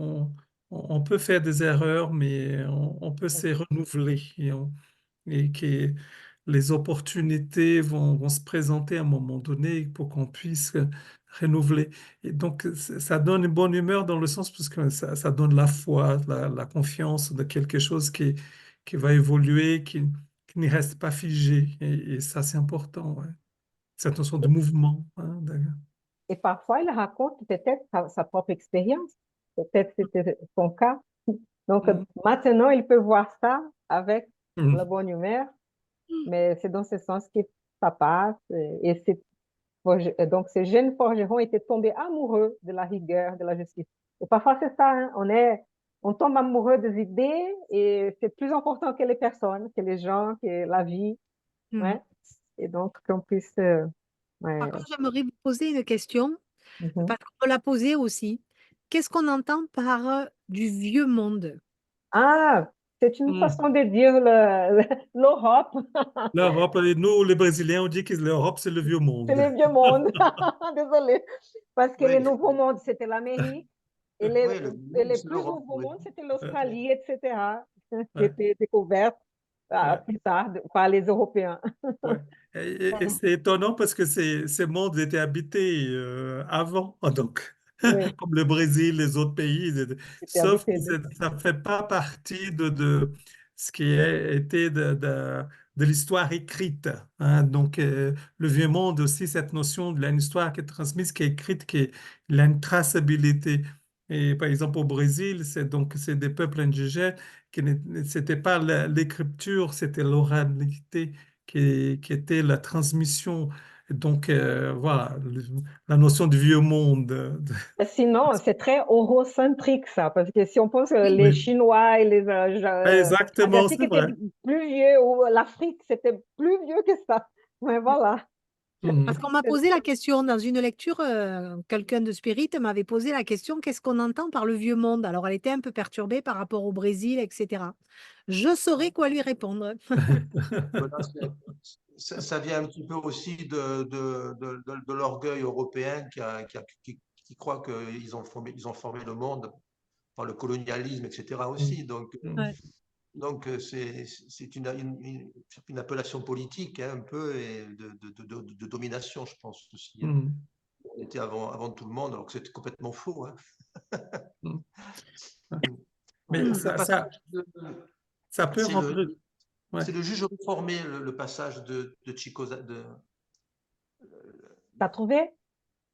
On peut faire des erreurs, mais on peut se renouveler et que les opportunités vont se présenter à un moment donné pour qu'on puisse renouveler. Et donc, ça donne une bonne humeur dans le sens parce que ça donne la foi, la confiance de quelque chose qui va évoluer, qui ne reste pas figé. Et ça, c'est important, ouais. Cette notion de mouvement, hein, d'ailleurs. Et parfois, il raconte peut-être sa propre expérience. Peut-être c'était son cas. Donc, Mm. maintenant, il peut voir ça avec la Mm. bonne humeur, mais c'est dans ce sens que ça passe. Donc, ces jeunes forgerons étaient tombés amoureux de la rigueur, de la justice. Et parfois, c'est ça, hein, on tombe amoureux des idées et c'est plus important que les personnes, que les gens, que la vie. Ouais. Et donc, qu'on puisse. Par Ouais. contre, j'aimerais vous poser une question, Mhm. parce qu'on me l'a posée aussi. Qu'est-ce qu'on entend par du vieux monde? Ah, c'est une Mm. façon de dire l'Europe. L'Europe, et nous, les Brésiliens, on dit que l'Europe, c'est le vieux C'est monde. le vieux monde. Désolée. Parce que Oui, le nouveau monde, c'était l'Amérique. Et oui, le les c'est plus l'Europe, nouveaux oui. mondes, c'était Euh, l'Australie, etc., qui ouais, étaient découvertes ouais. plus tard par les Européens. Ouais. Et c'est étonnant parce que ces mondes étaient habités avant, donc Oui, comme le Brésil, les autres pays, c'était sauf habité. que ça ne fait pas partie de ce qui a été de l'histoire écrite, hein. Donc le vieux monde aussi, cette notion de l'histoire qui est transmise, qui est écrite, il a une traçabilité. Et par exemple au Brésil, c'est des peuples indigènes c'était pas l'écriture, c'était l'oralité qui était la transmission. Donc, voilà, la notion du vieux monde. Sinon, c'est très eurocentrique, ça, parce que si on pense que les Oui, Chinois et les exactement, Asiatiques c'est étaient vrai. plus vieux, ou l'Afrique, c'était plus vieux que ça. Mais voilà. Parce Mhm. qu'on m'a posé la question dans une lecture, quelqu'un de Spirit m'avait posé la question, qu'est-ce qu'on entend par le vieux monde? Alors elle était un peu perturbée par rapport au Brésil, etc. Je saurais quoi lui répondre. Voilà, ça vient un petit peu aussi de l'orgueil européen qui croit qu'ils ont formé le monde par le colonialisme, etc. aussi. Mhm. Ouais. Donc c'est une appellation politique hein, un peu et de domination, je pense aussi. Hein. Mhm. On était avant tout le monde, alors que c'était complètement faux. Hein. Mhm. Ouais. Mais Le passage ça peut c'est rentrer. Ouais. c'est le juge réformé, le passage de Chico. T'as trouvé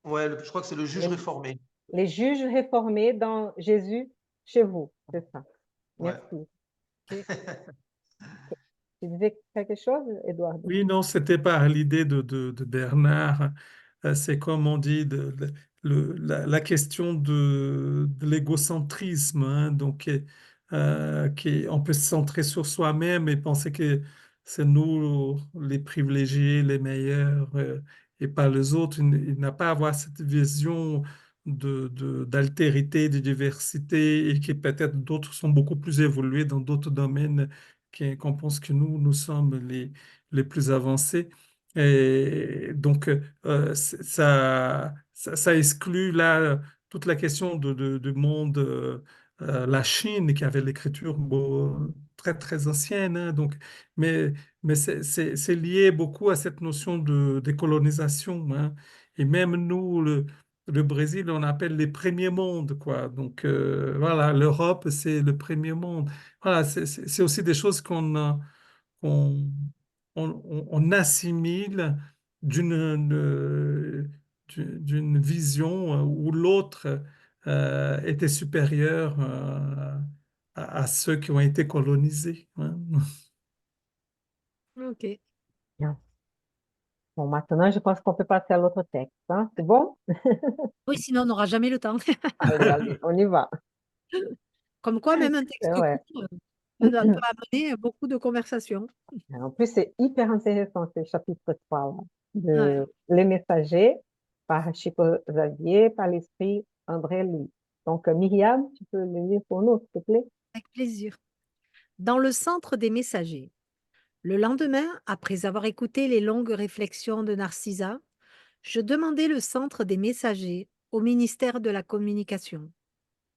Ouais, je crois que c'est le juge les, réformé. les juges réformés dans Jésus chez vous, c'est ça. Ouais. Merci. Ok. Tu disais quelque chose, Eduardo? Oui, non, c'était pas l'idée de Bernard. C'est comme on dit, la question de l'égocentrisme, hein. Donc, on peut se centrer sur soi-même et penser que c'est nous les privilégiés, les meilleurs, et pas les autres. Il n'a pas à avoir cette vision d'altérité, de diversité, et que peut-être d'autres sont beaucoup plus évolués dans d'autres domaines qu'on pense que nous sommes les plus avancés. Et donc, ça exclut là toute la question du monde, la Chine qui avait l'écriture bon, très, très ancienne, hein. Donc, mais mais c'est lié beaucoup à cette notion de décolonisation, hein. Et même nous, le Brésil, on appelle les premiers mondes, quoi. Donc, voilà, l'Europe, c'est le premier monde. Voilà, c'est aussi des choses qu'on on assimile d'une vision où l'autre était supérieur à ceux qui ont été colonisés, hein. Ok. Bien. Bon, maintenant, je pense qu'on peut passer à l'autre texte, hein. C'est bon? Oui, sinon on n'aura jamais le temps. Allez, allez, on y va. Comme quoi, même un C'est texte court vrai. peut amener beaucoup de conversations. En plus, c'est hyper intéressant ce chapitre 3 là, Ouais, de Les Messagers par Chico Xavier, par l'esprit André Louis. Donc, Myriam, tu peux le lire pour nous, s'il te plaît? avec plaisir. Dans le centre des messagers, le lendemain, après avoir écouté les longues réflexions de Narcisa, je demandai le centre des messagers au ministère de la Communication.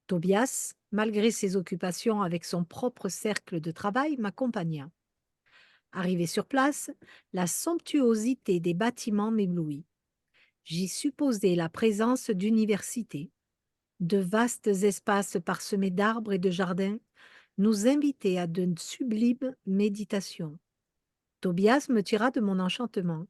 Tobias, malgré ses occupations avec son propre cercle de travail, m'accompagna. Arrivé sur place, la somptuosité des bâtiments m'éblouit. J'y supposais la présence d'universités. De vastes espaces parsemés d'arbres et de jardins nous invitaient à de sublimes méditations. Tobias me tira de mon enchantement.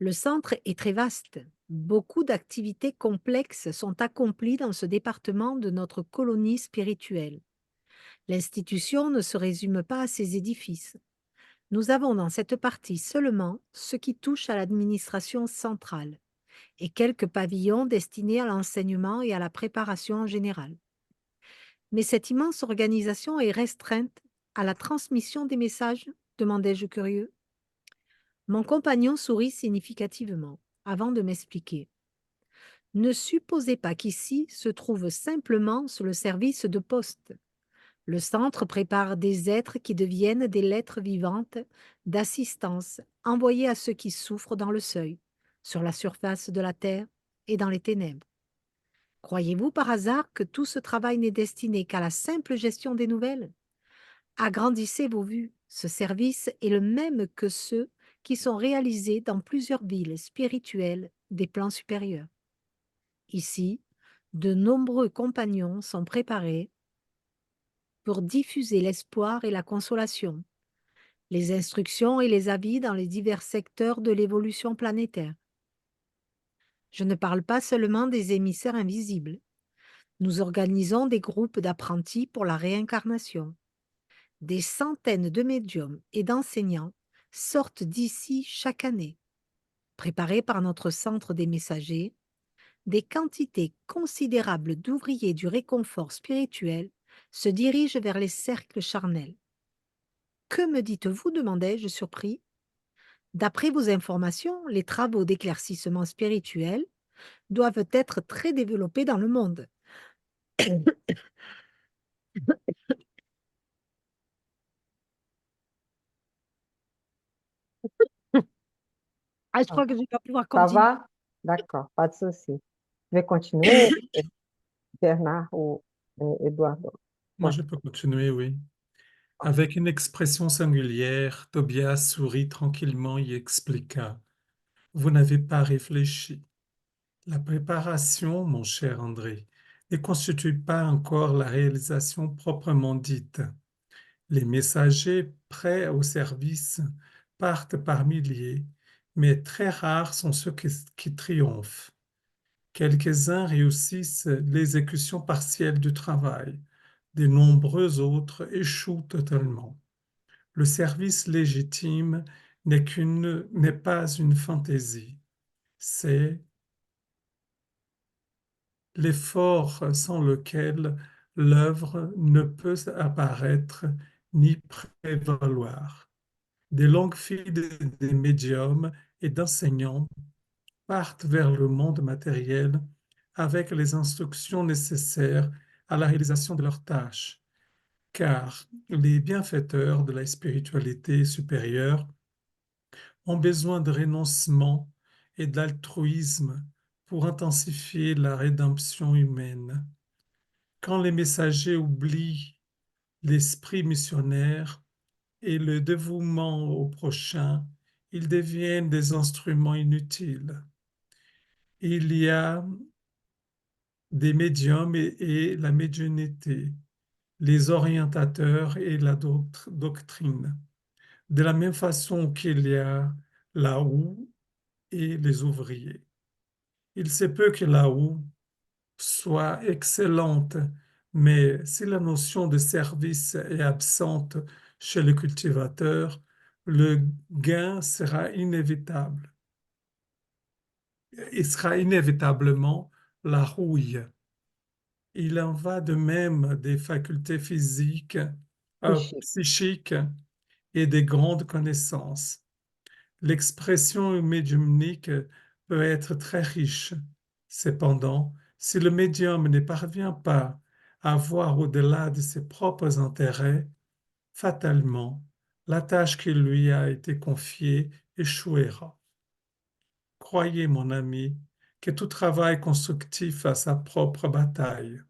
Le centre est très vaste. Beaucoup d'activités complexes sont accomplies dans ce département de notre colonie spirituelle. L'institution ne se résume pas à ses édifices. Nous avons dans cette partie seulement ce qui touche à l'administration centrale et quelques pavillons destinés à l'enseignement et à la préparation en général. Mais cette immense organisation est restreinte à la transmission des messages, demandai-je curieux. Mon compagnon sourit significativement avant de m'expliquer. Ne supposez pas qu'ici se trouve simplement sur le service de poste. Le centre prépare des êtres qui deviennent des lettres vivantes d'assistance envoyées à ceux qui souffrent dans le seuil, sur la surface de la terre et dans les ténèbres. Croyez-vous par hasard que tout ce travail n'est destiné qu'à la simple gestion des nouvelles? Agrandissez vos vues. Ce service est le même que ceux qui sont réalisés dans plusieurs villes spirituelles des plans supérieurs. Ici, de nombreux compagnons sont préparés pour diffuser l'espoir et la consolation, les instructions et les avis dans les divers secteurs de l'évolution planétaire. Je ne parle pas seulement des émissaires invisibles. Nous organisons des groupes d'apprentis pour la réincarnation. Des centaines de médiums et d'enseignants sortent d'ici chaque année. Préparés par notre centre des messagers, des quantités considérables d'ouvriers du réconfort spirituel se dirigent vers les cercles charnels. Que me dites-vous? Demandai-je surpris. D'après vos informations, les travaux d'éclaircissement spirituel doivent être très développés dans le monde. Ah, je Ah, crois que je vais pas pouvoir ça continuer. va? D'accord, pas de souci. Je vais continuer, Bernard ou Eduardo. Moi, Ouais. je peux continuer, oui. Avec une expression singulière, Tobias sourit tranquillement et expliqua. Vous n'avez pas réfléchi. La préparation, mon cher André, ne constitue pas encore la réalisation proprement dite. Les messagers prêts au service partent par milliers, mais très rares sont ceux qui triomphent. Quelques-uns réussissent l'exécution partielle du travail, de nombreux autres échouent totalement. Le service légitime n'est pas une fantaisie, c'est l'effort sans lequel l'œuvre ne peut apparaître ni prévaloir. Des longues files de médiums et d'enseignants partent vers le monde matériel avec les instructions nécessaires à la réalisation de leurs tâches, car les bienfaiteurs de la spiritualité supérieure ont besoin de renoncement et d'altruisme pour intensifier la rédemption humaine. Quand les messagers oublient l'esprit missionnaire et le dévouement au prochain, ils deviennent des instruments inutiles. Il y a des médiums et la médiumnité, les orientateurs et la doctrine. De la même façon qu'il y a la houe et les ouvriers. Il se peut que la houe soit excellente, mais si la notion de service est absente chez le cultivateur, le gain sera inévitable. Il sera inévitablement la rouille. Il en va de même des facultés physiques, Psychique. psychiques et des grandes connaissances. L'expression médiumnique peut être très riche. Cependant, si le médium ne parvient pas à voir au-delà de ses propres intérêts, fatalement, la tâche qui lui a été confiée échouera. Croyez, mon ami, que tout travail constructif a sa propre bataille.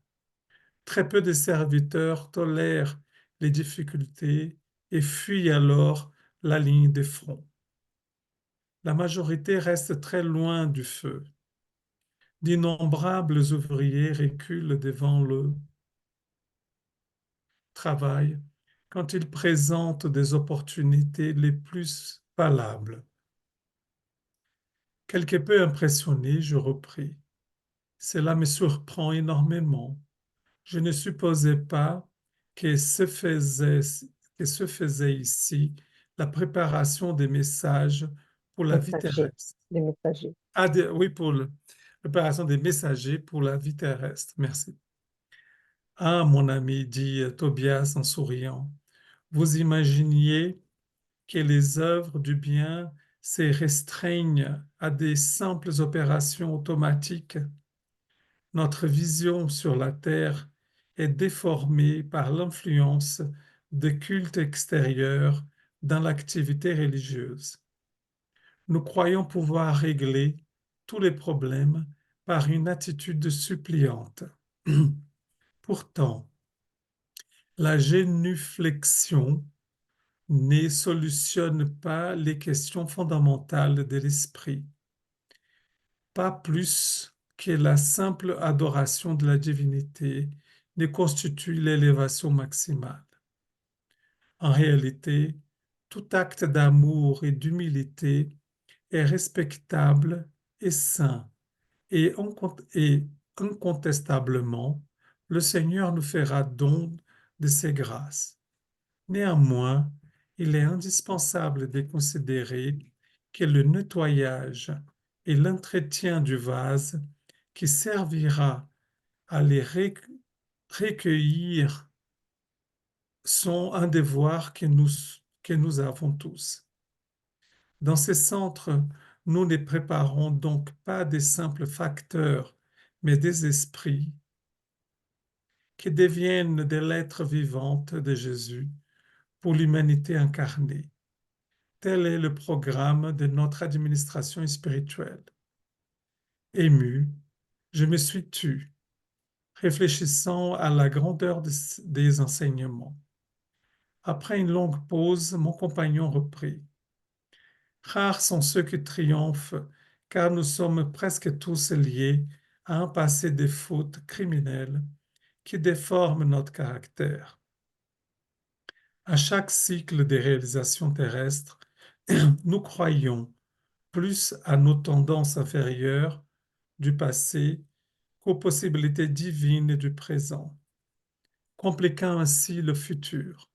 Très peu de serviteurs tolèrent les difficultés et fuient alors la ligne de front. La majorité reste très loin du feu. D'innombrables ouvriers reculent devant le travail quand il présente des opportunités les plus valables. Quelque peu impressionné, je repris. Cela me surprend énormément. Je ne supposais pas que que se faisait ici la préparation des messages pour la vie Messager. terrestre. Les messagers. Ah, oui, pour la préparation des messagers pour la vie terrestre. Merci. Ah, mon ami, dit Tobias en souriant, vous imaginiez que les œuvres du bien se restreignent à des simples opérations automatiques. Notre vision sur la terre est déformée par l'influence de cultes extérieurs dans l'activité religieuse. Nous croyons pouvoir régler tous les problèmes par une attitude suppliante. Pourtant, la génuflexion ne solutionne pas les questions fondamentales de l'esprit, pas plus que la simple adoration de la divinité ne constitue l'élévation maximale. En réalité, tout acte d'amour et d'humilité est respectable et saint, et incontestablement, le Seigneur nous fera don de ses grâces. Néanmoins, il est indispensable de considérer que le nettoyage et l'entretien du vase qui servira à les recueillir sont un devoir que nous avons tous. Dans ces centres, nous ne préparons donc pas des simples facteurs, mais des esprits qui deviennent des lettres vivantes de Jésus pour l'humanité incarnée. Tel est le programme de notre administration spirituelle. Ému, je me suis tu, réfléchissant à la grandeur des enseignements. Après une longue pause, mon compagnon reprit. Rares sont ceux qui triomphent, car nous sommes presque tous liés à un passé de fautes criminelles qui déforment notre caractère. À chaque cycle des réalisations terrestres, nous croyons plus à nos tendances inférieures du passé qu'aux possibilités divines du présent, compliquant ainsi le futur.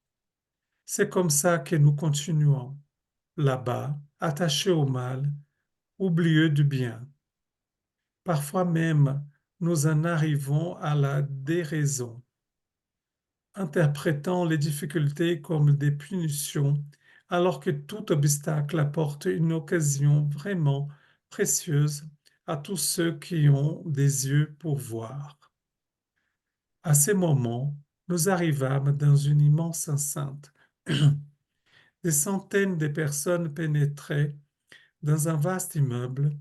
C'est comme ça que nous continuons, là-bas, attachés au mal, oublieux du bien. Parfois même, nous en arrivons à la déraison, interprétant les difficultés comme des punitions, alors que tout obstacle apporte une occasion vraiment précieuse à tous ceux qui ont des yeux pour voir. À ces moments, nous arrivâmes dans une immense enceinte. Des centaines de personnes pénétraient dans un vaste immeuble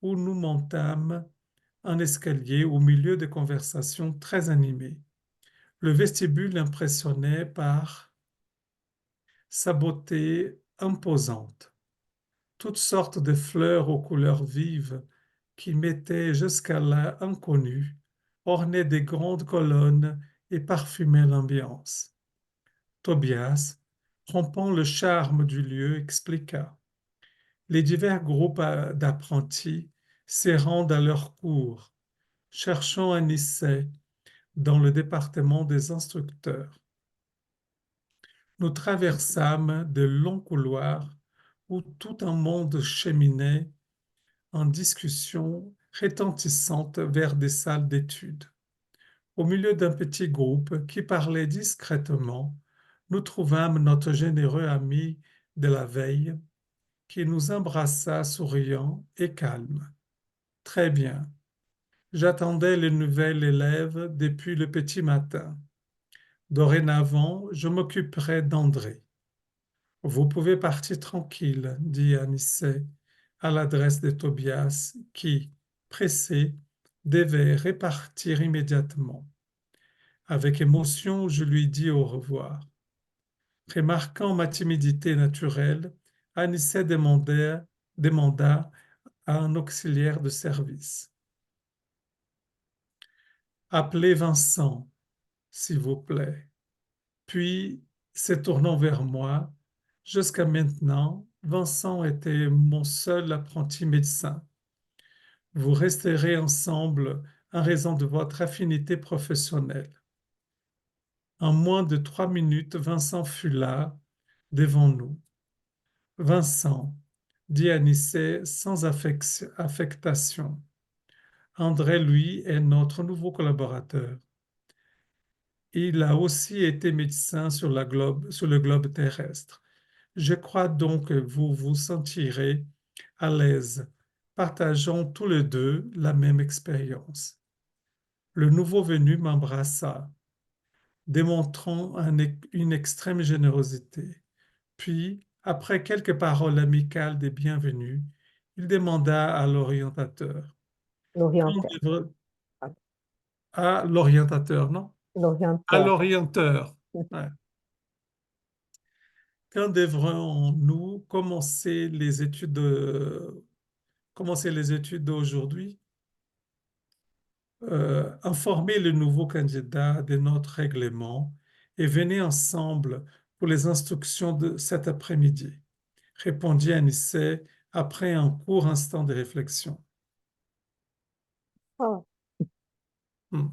où nous montâmes un escalier au milieu de conversations très animées. Le vestibule impressionnait par sa beauté imposante. Toutes sortes de fleurs aux couleurs vives qui m'étaient jusqu'à là inconnues ornaient des grandes colonnes et parfumaient l'ambiance. Tobias, rompant le charme du lieu, expliqua. Les divers groupes d'apprentis se rendent à leur cours, cherchant un essai dans le département des instructeurs. Nous traversâmes de longs couloirs où tout un monde cheminait en discussion retentissante vers des salles d'études. Au milieu d'un petit groupe qui parlait discrètement, nous trouvâmes notre généreux ami de la veille qui nous embrassa souriant et calme. Très bien. J'attendais le nouvel élève depuis le petit matin. Dorénavant, je m'occuperai d'André. Vous pouvez partir tranquille, dit Anicet à l'adresse de Tobias, qui, pressé, devait repartir immédiatement. Avec émotion, je lui dis au revoir. Remarquant ma timidité naturelle, Anicet demanda à un auxiliaire de service. Appelez Vincent, s'il vous plaît. Puis, se tournant vers moi, jusqu'à maintenant, Vincent était mon seul apprenti médecin. Vous resterez ensemble en raison de votre affinité professionnelle. En moins de 3 minutes, Vincent fut là, devant nous. Vincent, dit Anicet sans affectation. André, lui, est notre nouveau collaborateur. Il a aussi été médecin sur le globe terrestre. Je crois donc que vous vous sentirez à l'aise, partageant tous les deux la même expérience. Le nouveau venu m'embrassa, démontrant une extrême générosité. Puis, après quelques paroles amicales des bienvenus, il demanda à l'orientateur. Quand L'orienteur. devra- À l'orientateur, non? À L'orienteur. l'orienteur. Ouais. Quand devrons-nous commencer les études d'aujourd'hui? Informer le nouveau candidat de notre règlement et venez ensemble pour les instructions de cet après-midi, répondit Anicet après un court instant de réflexion. Oh. Hmm.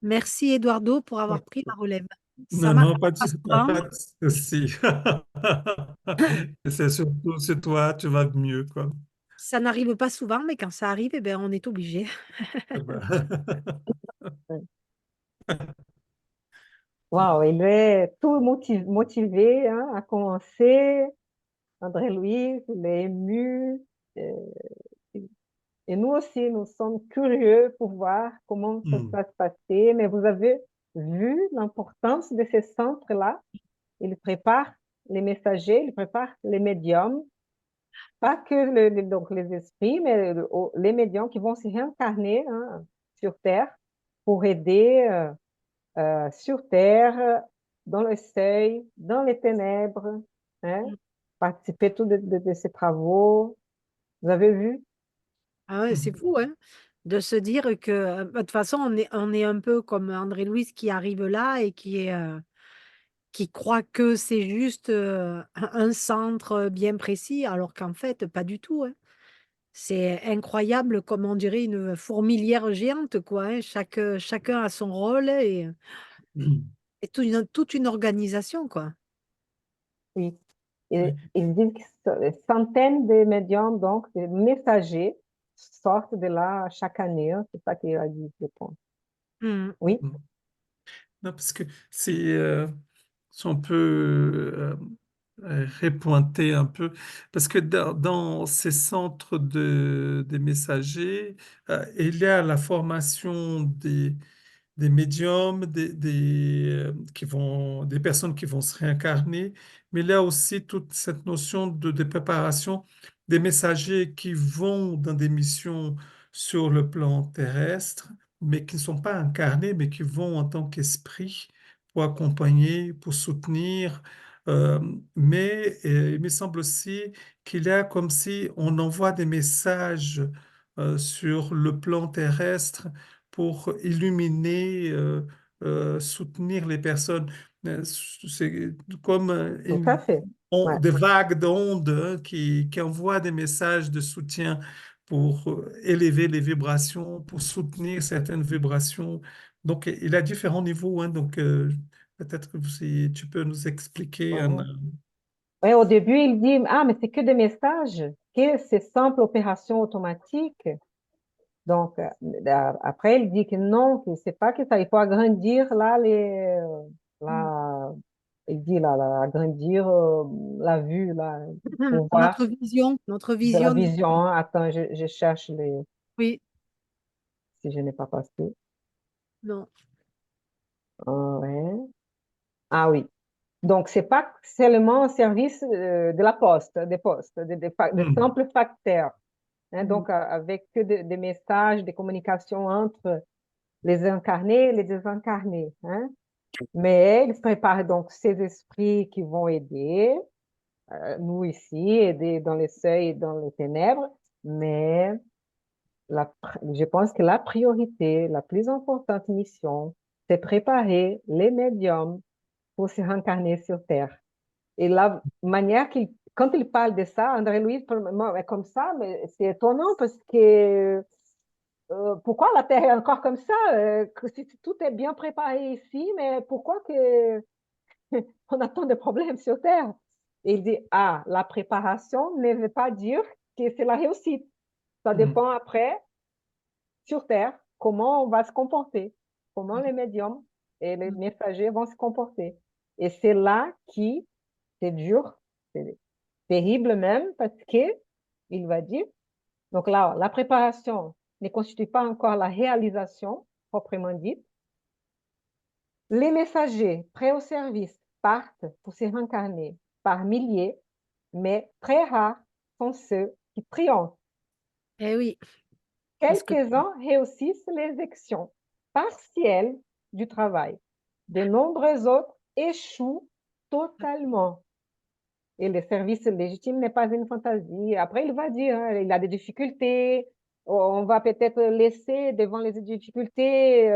Merci Eduardo pour avoir pris la Merci. relève. Ça Non, m'arrive non, pas pas souvent. de souci. C'est surtout, c'est toi, tu vas mieux, quoi. Ça n'arrive pas souvent, mais quand ça arrive, eh ben, on est obligé. Eh ben. Wow, il est tout motivé hein, à commencer. André-Louis, il est ému. euh, Et nous aussi, nous sommes curieux pour voir comment ça Hmm. va se passer. Mais vous avez vu l'importance de ces centres-là. Ils préparent les messagers, ils préparent les médiums, pas que donc les esprits, mais les médiums qui vont se réincarner hein, sur Terre pour aider sur Terre, dans le seuil, dans les ténèbres, hein, participer tous de ces travaux. Vous avez vu? Ah ouais, c'est Hmm. fou, hein, de se dire que, bah, de toute façon, on est un peu comme André-Louis qui arrive là et qui croit que c'est juste un centre bien précis, alors qu'en fait, pas du tout, hein. C'est incroyable, comme on dirait une fourmilière géante, quoi, hein. Chacun a son rôle et toute une organisation, quoi. Oui. Oui. Ils disent que centaines de médiums, donc de messagers, sortent de là chaque année, hein. C'est ça qu'il a dit, je pense. Mm. Oui, Hmm. Non, parce que si on peut repointer un peu, parce que dans ces centres des messagers, il y a la formation des médiums, des personnes qui vont se réincarner, mais il y a aussi toute cette notion de préparation des messagers qui vont dans des missions sur le plan terrestre, mais qui ne sont pas incarnés, mais qui vont en tant qu'esprit pour accompagner, pour soutenir. Euh, mais il me semble aussi qu'il y a comme si on envoie des messages sur le plan terrestre pour illuminer, soutenir les personnes. C'est comme tout à fait. Ouais. des vagues d'ondes hein, qui envoient des messages de soutien pour élever les vibrations, pour soutenir certaines vibrations. Donc, il y a différents niveaux. Hein, donc, peut-être que si tu peux nous expliquer. Ouais. Ouais, au début, il dit, ah, mais c'est que des messages, que c'est simple opération automatique. Donc, après, il dit que non, que c'est pas que ça, il faut agrandir là la, il dit là, agrandir la vue là, pour voir Notre de la vision des... vision. Attends, je cherche Oui, si je n'ai pas passé. non. Ouais. Ah oui. Donc, c'est pas seulement un service de la poste, des postes, de Hmm. simples facteurs. Hein, Mm. donc, avec que des messages, des communications entre les incarnés et les désincarnés. Hein. Mais il prépare donc ces esprits qui vont aider, nous ici, aider dans les seuils et dans les ténèbres. Mais je pense que la priorité, la plus importante mission, c'est préparer les médiums pour se réincarner sur Terre. Et la manière quand il parle de ça, André-Louis, pour moi, est comme ça, mais c'est étonnant parce que pourquoi la Terre est encore comme ça? Que si tout est bien préparé ici, mais pourquoi que on a tant de problèmes sur Terre? Et il dit, ah, la préparation ne veut pas dire que c'est la réussite. Ça Hmm. dépend après, sur Terre, comment on va se comporter, comment les médiums et les messagers vont se comporter. Et c'est là qui, c'est dur, c'est terrible même, parce que il va dire, donc là, la préparation ne constitue pas encore la réalisation proprement dite. Les messagers prêts au service partent pour se réincarner par milliers, mais très rares sont ceux qui triomphent. Eh oui, parce que Quelques-uns réussissent l'exécution partielle du travail. De nombreux autres échouent totalement. Et le service légitime n'est pas une fantaisie. Après, il va dire, hein, il a des difficultés. On va peut-être laisser devant les difficultés,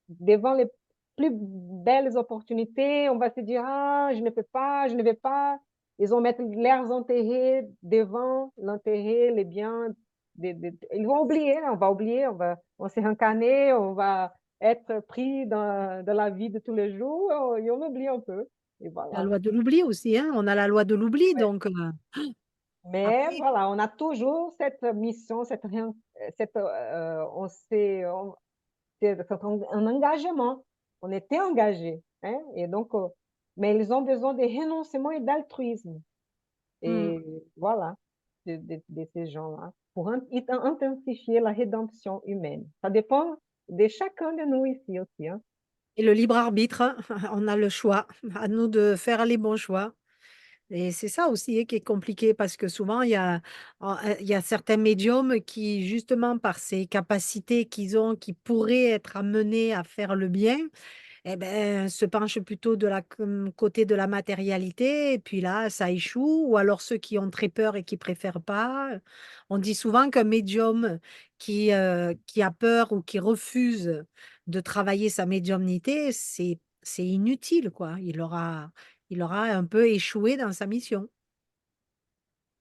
devant les plus belles opportunités. On va se dire, ah, je ne peux pas, je ne vais pas. Ils vont mettre leurs intérêts devant l'intérêt, les biens. Ils vont oublier, on va oublier, on s'est réincarné, on va être pris dans la vie de tous les jours et on oublie un peu. Et la voilà. loi de l'oubli aussi, hein. On a la loi de l'oubli, donc Mais après, voilà, on a toujours cette mission, c'est un engagement. On était engagé. Hein? Et donc, mais ils ont besoin de renoncement et d'altruisme. hmm. Et voilà, de ces gens-là, pour intensifier la rédemption humaine. Ça dépend de chacun de nous ici aussi. Hein? Et le libre arbitre, hein, on a le choix, à nous de faire les bons choix. Et c'est ça aussi, hein, qui est compliqué parce que souvent, il y a certains médiums qui, justement, par ces capacités qu'ils ont, qui pourraient être amenés à faire le bien, eh ben, se penchent plutôt côté de la matérialité, et puis là, ça échoue. Ou alors ceux qui ont très peur et qui préfèrent pas. On dit souvent qu'un médium qui a peur ou qui refuse de travailler sa médiumnité, c'est inutile, quoi. Il aura un peu échoué dans sa mission.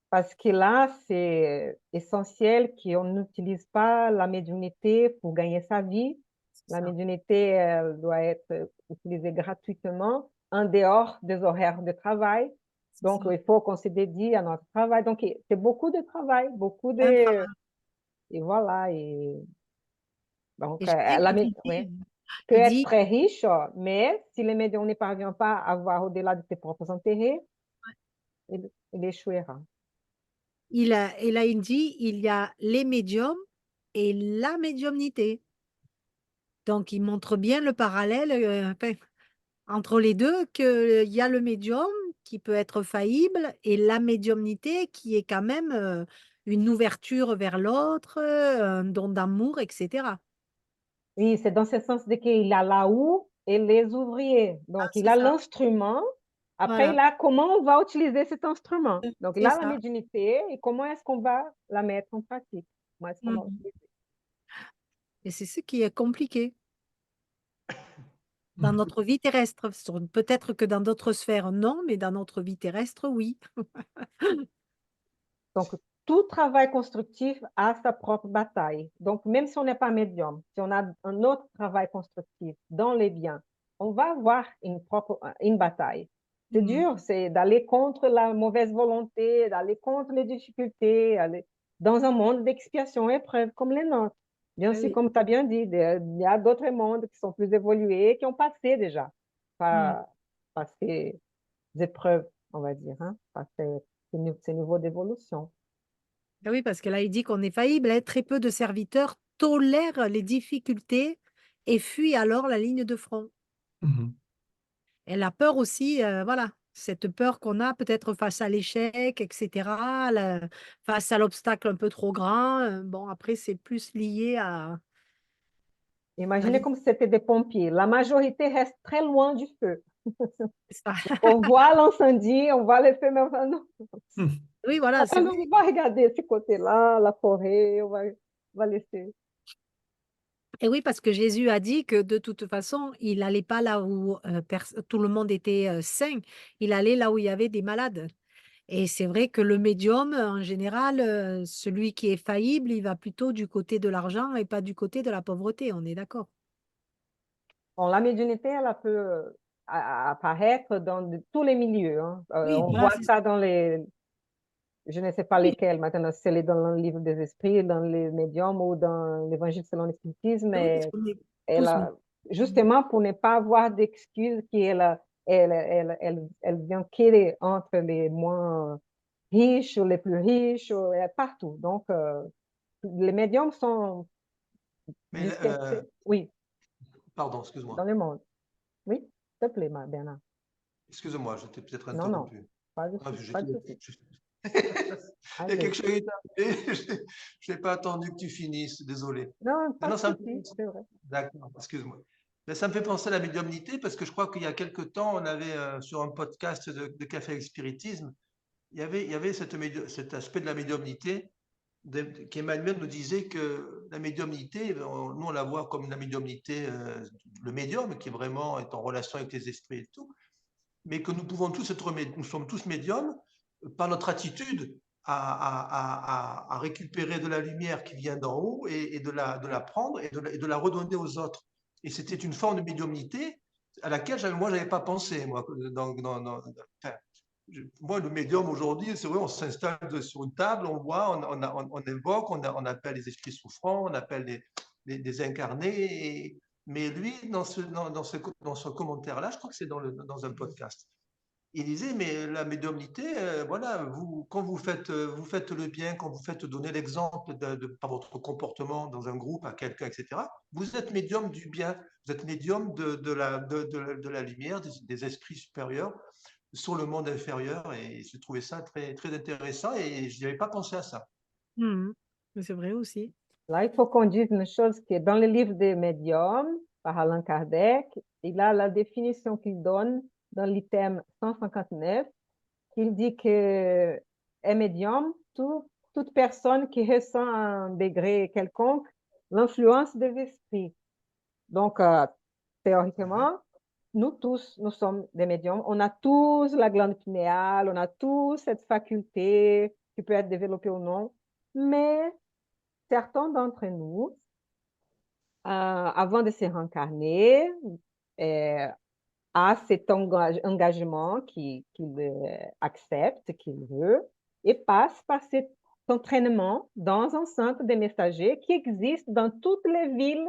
Parce que là, c'est essentiel qu'on n'utilise pas la médiumnité pour gagner sa vie. C'est La ça. médiumnité, elle doit être utilisée gratuitement en dehors des horaires de travail. C'est Donc, ça. il faut qu'on se dédie à notre travail. Donc, c'est beaucoup de travail, beaucoup Un de... travail. Et voilà. Et Et donc, j'aime bien quand il dit, ouais, peut il être dit, très riche, mais si le médium ne parvient pas à voir au-delà de ses propres intérêts, il échouera. et là, il dit, il y a les médiums et la médiumnité. Donc, il montre bien le parallèle enfin, entre les deux, qu'il y a le médium qui peut être faillible et la médiumnité qui est quand même une ouverture vers l'autre, un don d'amour, etc. Oui, c'est dans ce sens de qu'il a la houe et les ouvriers. Ah, Donc, il c'est a ça. l'instrument. Après, Voilà, il a comment on va utiliser cet instrument. Donc, il c'est a la ça. médiumnité et comment est-ce qu'on va la mettre en pratique. Comment est-ce qu'on va Mhm. l'utiliser. Et c'est ce qui est compliqué dans Hmm. notre vie terrestre. Peut-être que dans d'autres sphères, non, mais dans notre vie terrestre, oui. Donc, tout travail constructif a sa propre bataille. Donc, même si on n'est pas médium, si on a un autre travail constructif dans les biens, on va avoir une bataille. C'est Mm. dur, c'est d'aller contre la mauvaise volonté, d'aller contre les difficultés, aller dans un monde d'expiation et épreuve comme les nôtres. Bien Ah sûr, oui. comme tu as bien dit, il y a d'autres mondes qui sont plus évolués, qui ont passé déjà Hmm. par ces épreuves, on va dire, hein, par ces niveaux d'évolution. Ah oui, parce que là, il dit qu'on est faillible, hein. Très peu de serviteurs tolèrent les difficultés et fuient alors la ligne de front. Mhm. Et la peur aussi, voilà, cette peur qu'on a peut-être face à l'échec, etc., face à l'obstacle un peu trop grand. Bon, après, c'est plus lié à Imaginez comme si c'était des pompiers. La majorité reste très loin du feu. ça. On voit l'incendie, on voit les feux, mais on va, non, Oui, voilà, c'est vrai. on va regarder ce côté-là, la forêt, on va laisser. Et oui, parce que Jésus a dit que de toute façon, il n'allait pas là où tout le monde était sain, il allait là où il y avait des malades. Et c'est vrai que le médium, en général, celui qui est faillible, il va plutôt du côté de l'argent et pas du côté de la pauvreté, on est d'accord. Bon, la médiumnité, elle peut apparaître dans tous les milieux, hein. Oui, On voilà, voit ça dans je ne sais pas oui, lesquels maintenant, si c'est dans le livre des esprits, dans les médiums ou dans l'évangile selon le spiritisme, oui, parce mais qu'on est elle tous a, justement pour ne pas avoir d'excuses elle vient quérir entre les moins riches ou les plus riches, partout. Donc, les médiums sont Mais dispersés, oui, pardon, dans excuse-moi. le monde. Oui, s'il te plaît, Bernard. Excuse-moi, je t'ai peut-être Non, non, interrompu. pas de Ah, souci, pas de souci. Il y a quelque Allez. chose qui est arrivé, je n'ai pas attendu que tu finisses, désolé. Non, Non, pas non, de ça me fait souci, c'est vrai. D'accord, excuse-moi. Mais ça me fait penser à la médiumnité parce que je crois qu'il y a quelque temps, on avait sur un podcast de Café avec Spiritisme, il y avait cet aspect de la médiumnité qu'Emmanuel nous disait que la médiumnité, nous on la voit comme la médiumnité, le médium qui vraiment est en relation avec les esprits et tout, mais que nous pouvons tous nous sommes tous médiums par notre attitude à récupérer de la lumière qui vient d'en haut et de la prendre et de la redonner aux autres. Et c'était une forme de médiumnité à laquelle moi, je n'avais pas pensé. Moi, enfin, moi, le médium aujourd'hui, c'est vrai, on s'installe sur une table, on voit, on évoque, on appelle les esprits souffrants, on appelle les incarnés. Mais lui, dans ce commentaire-là, je crois que c'est dans un podcast, il disait, mais la médiumnité, voilà, quand vous faites le bien, quand vous faites donner l'exemple par votre comportement dans un groupe à quelqu'un, etc., vous êtes médium du bien, vous êtes médium de la lumière, des esprits supérieurs sur le monde inférieur. Et j'ai trouvé ça très, très intéressant et je n'avais pas pensé à ça. Mhm. Mais c'est vrai aussi. Là, il faut qu'on dise une chose qui est dans le livre des médiums, par Allan Kardec, il a la définition qu'il donne dans l'item 159, qu'il dit que est médium toute personne qui ressent à un degré quelconque l'influence des esprits. Donc, Mhm. théoriquement, nous tous, nous sommes des médiums. On a tous la glande pinéale, on a tous cette faculté qui peut être développée ou non, mais certains d'entre nous, avant de se réincarner, euh, a cet engagement qu'il accepte, qu'il veut, et passe par cet entraînement dans un centre des messagers qui existe dans toutes les villes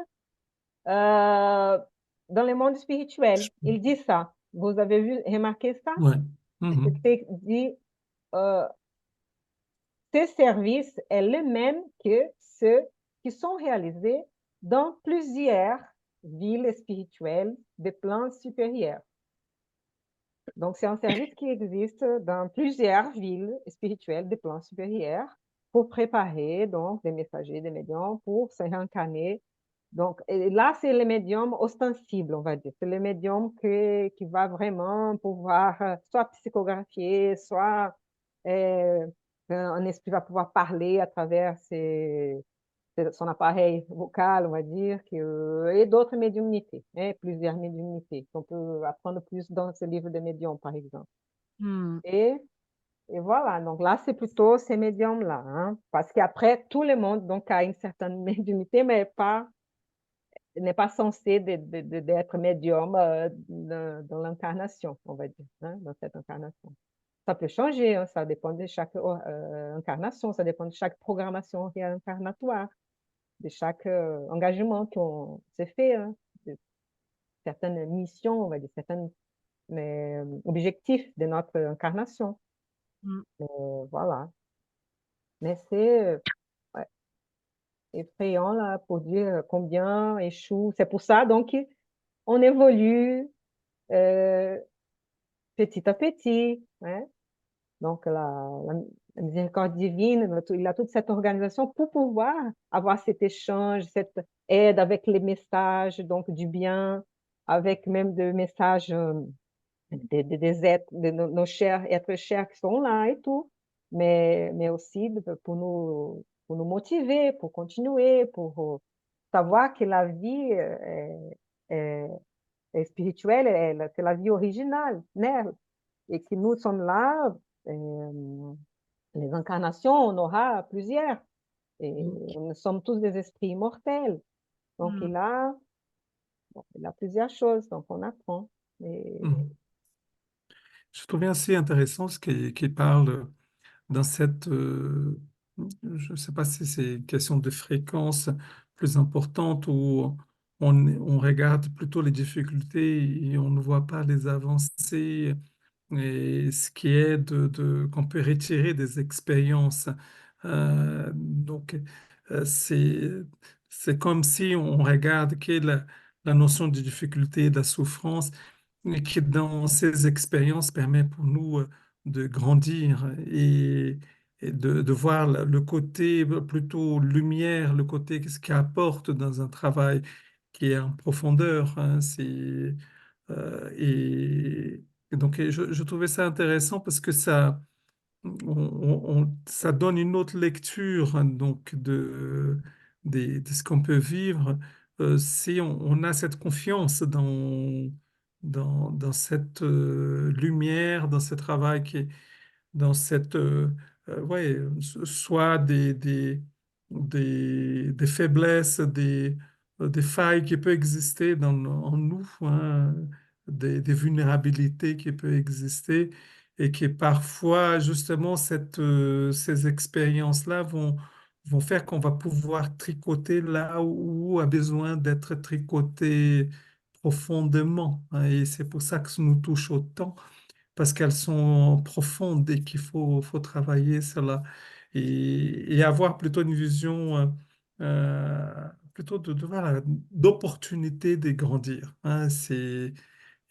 euh, dans le monde spirituel. Il dit ça. Vous avez remarqué ça? Ouais. Mhm. C'est dit, euh, ces services est le même que ceux qui sont réalisés dans plusieurs villes spirituelles de plans supérieurs. Donc, c'est un service qui existe dans plusieurs villes spirituelles de plans supérieurs pour préparer donc des messagers, des médiums pour se réincarner. Donc, et là, c'est le médium ostensible, on va dire. C'est le médium qui va vraiment pouvoir soit psychographier, soit un esprit va pouvoir parler à travers son appareil vocal, on va dire, et d'autres médiumnités, hein, plusieurs médiumnités qu'on peut apprendre plus dans ce livre de médiums, par exemple. Hmm. Et, et voilà, donc là, c'est plutôt ces médiums-là, hein, parce qu'après, tout le monde donc, a une certaine médiumnité, mais n'est pas censé d'être médium dans l'incarnation, on va dire, hein, dans cette incarnation. Ça peut changer, hein, ça dépend de chaque incarnation, ça dépend de chaque programmation réincarnatoire. de chaque engagement qu'on s'est fait, hein, de certaines missions, on va dire, certains objectifs de notre incarnation. Mm. Voilà. Mais c'est ouais, effrayant là, pour dire combien échoue. C'est pour ça, donc, on évolue euh, petit à petit. Hein. Donc, la miséricorde divine, il a toute cette organisation pour pouvoir avoir cet échange, cette aide avec les messages, donc du bien, avec même des messages des êtres, de nos chers êtres chers qui sont là et tout, mais aussi pour nous motiver, pour continuer, pour savoir que la vie est, est spirituelle, c'est la vie originale, né? Et que nous sommes là, les incarnations, on aura plusieurs. Et nous sommes tous des esprits immortels. Donc, Mm. il a plusieurs choses, donc on apprend. Et, Mhm. Je trouvais assez intéressant ce qu'il parle dans cette, je ne sais pas si c'est une question de fréquence plus importante ou on regarde plutôt les difficultés et on ne voit pas les avancées et ce qui est qu'on peut retirer des expériences. Donc, c'est, c'est comme si on regarde que la notion de difficulté, de la souffrance, et qui dans ces expériences permet pour nous de grandir et de voir le côté plutôt lumière, le côté ce qui apporte dans un travail qui est en profondeur. Hein. Et donc je trouvais ça intéressant parce que ça donne une autre lecture hein, donc de ce qu'on peut vivre si on a cette confiance dans cette lumière, dans ce travail dans cette, ouais, soit des faiblesses, des failles qui peuvent exister en nous, hein, des vulnérabilités qui peuvent exister et qui parfois, justement, ces expériences-là vont faire qu'on va pouvoir tricoter là où a besoin d'être tricoté profondément. Hein, et c'est pour ça que ça nous touche autant parce qu'elles sont profondes et faut travailler cela et avoir plutôt une vision plutôt voilà, d'opportunité de grandir. Hein,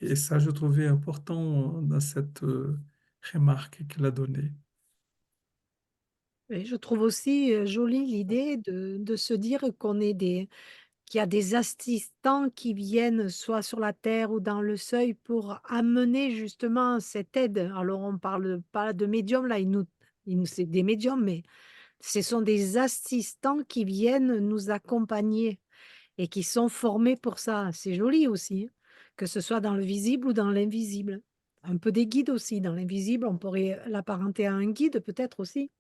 et ça, je trouvais important dans cette remarque qu'il a donnée. Et je trouve aussi jolie l'idée de se dire qu'il y a des assistants qui viennent soit sur la terre ou dans le seuil pour amener justement cette aide. Alors, on parle pas de médiums, là, c'est des médiums, mais ce sont des assistants qui viennent nous accompagner et qui sont formés pour ça. C'est joli aussi, hein, que ce soit dans le visible ou dans l'invisible. Un peu des guides aussi. Dans l'invisible, on pourrait l'apparenter à un guide peut-être aussi.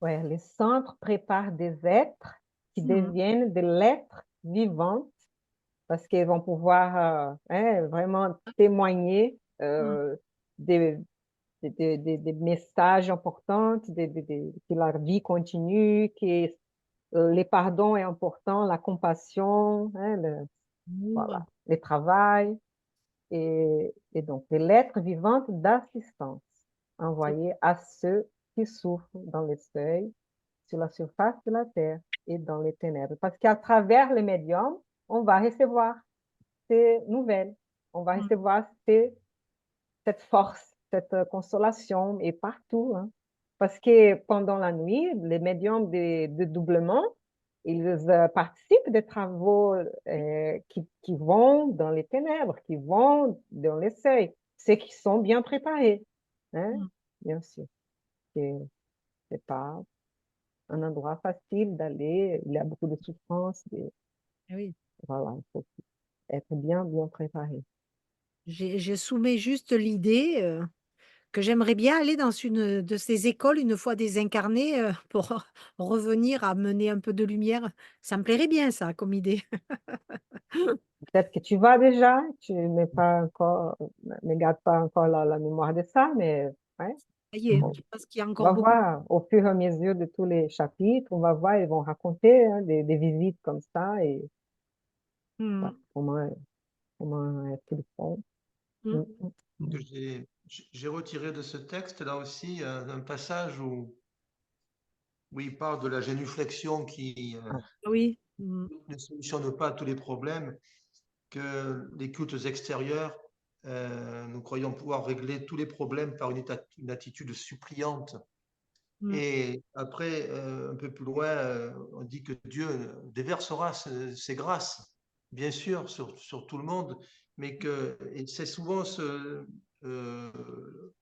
ouais, les centres préparent des êtres qui Mhm. deviennent des lettres vivantes parce qu'ils vont pouvoir hein, vraiment témoigner Mhm. des, des messages importants, que la vie continue, que les pardons est important, la compassion, hein, Mhm. voilà, le travail. Et donc, des lettres vivantes d'assistance envoyées à ceux qui souffrent dans le seuil, sur la surface de la terre et dans les ténèbres. Parce qu'à travers les médiums, on va recevoir ces nouvelles, on va Mhm. recevoir cette force, cette consolation et partout. Hein. Parce que pendant la nuit, les médiums de doublement, ils participent des travaux qui vont dans les ténèbres, qui vont dans les seuils, ceux qui sont bien préparés. Hein? Mhm. Bien sûr, c'est pas un endroit facile d'aller, il y a beaucoup de souffrance, Eh oui. voilà, il faut être bien, bien préparé. Je soumets juste l'idée que j'aimerais bien aller dans une de ces écoles une fois désincarnée pour revenir à mener un peu de lumière. Ça me plairait bien, ça, comme idée. Peut-être que tu vas déjà, tu n'es pas encore, ne garde pas encore la mémoire de ça, mais ouais, Ça y est, Bon, je pense qu'il y a on encore va beaucoup. voir au fur et à mesure de tous les chapitres, on va voir, ils vont raconter hein, des visites comme ça et Mm, voilà, comment être le fond. mm. Mm, mm. Que j'ai retiré de ce texte là aussi un passage où il parle de la génuflexion qui Ah, Oui. ne solutionne pas tous les problèmes, que les cultes extérieurs, nous croyons pouvoir régler tous les problèmes par une attitude suppliante. Mm. Et après, un peu plus loin, on dit que Dieu déversera ses grâces, bien sûr, sur tout le monde, mais que et c'est souvent euh,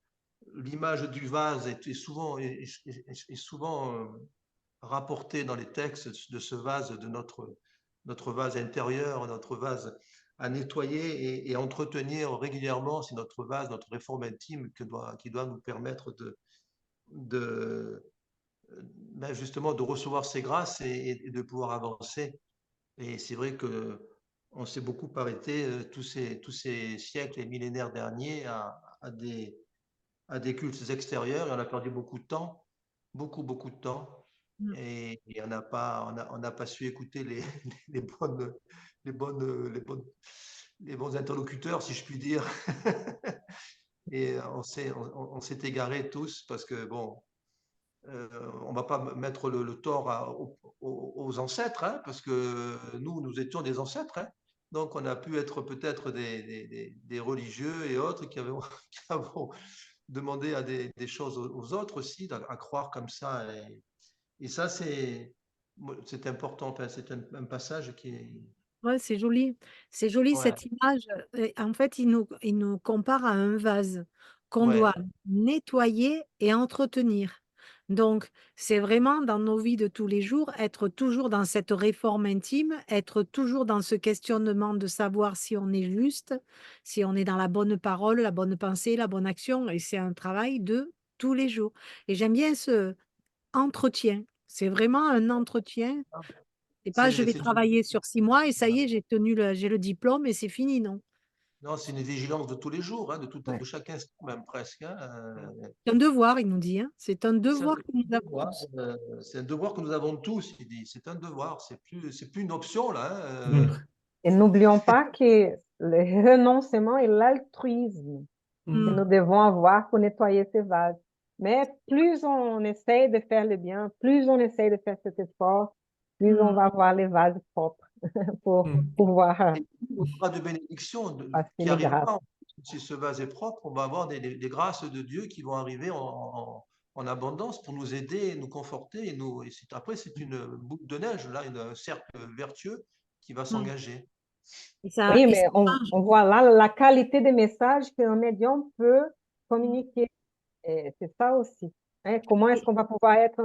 l'image du vase est souvent rapportée dans les textes de ce vase, de notre vase intérieur, notre vase à nettoyer et entretenir régulièrement. C'est notre vase, notre réforme intime qui doit nous permettre de, ben justement de recevoir ces grâces et de pouvoir avancer. Et c'est vrai que on s'est beaucoup arrêté tous ces siècles et millénaires derniers à des cultes extérieurs et on a perdu beaucoup de temps, beaucoup de temps. Mm. Et on n'a pas su écouter les bonnes, les bonnes, les bonnes, les bons interlocuteurs, si je puis dire. Et on s'est égarés tous parce que, bon, on va pas mettre le tort aux ancêtres, hein, parce que nous étions des ancêtres. Hein. Donc, on a pu être peut-être des religieux et autres qui avons demandé à des choses aux autres aussi, à croire comme ça. Et ça, c'est important. Enfin, c'est un passage qui est. Ouais, c'est joli. C'est joli Ouais, cette image. En fait, il nous compare à un vase qu'on ouais. doit nettoyer et entretenir. Donc, c'est vraiment dans nos vies de tous les jours, être toujours dans cette réforme intime, être toujours dans ce questionnement de savoir si on est juste, si on est dans la bonne parole, la bonne pensée, la bonne action. Et c'est un travail de tous les jours. Et j'aime bien ce entretien. C'est vraiment un entretien. C'est pas je vais C'est une, travailler sur 6 mois et ça y est, j'ai le diplôme et c'est fini, non. non, c'est une vigilance de tous les jours, hein, ouais. de chaque instant, même presque. Hein, C'est un devoir, il nous dit, hein. C'est un c'est un devoir que nous avons devoir, tous. c'est un devoir que nous avons tous, il dit. C'est un devoir, c'est plus une option, là. Hein, Mm. Et n'oublions pas que le renoncement et l'altruisme que Mm. nous devons avoir pour nettoyer ces vases. Mais plus on essaye de faire le bien, plus on essaye de faire cet effort, plus on Mm. va avoir les vases propres pour Mm. pouvoir et on aura de bénédictions passer qui les grâces. arriveront. Si ce vase est propre, on va avoir des grâces de Dieu qui vont arriver en abondance pour nous aider, nous conforter. Après, c'est une boucle de neige, là, un cercle vertueux qui va Mm. s'engager. Et Oui, ça mais change. on voit là la qualité des messages qu'un médium peut communiquer. Et c'est ça aussi. Hein. Comment est-ce Et- qu'on va pouvoir être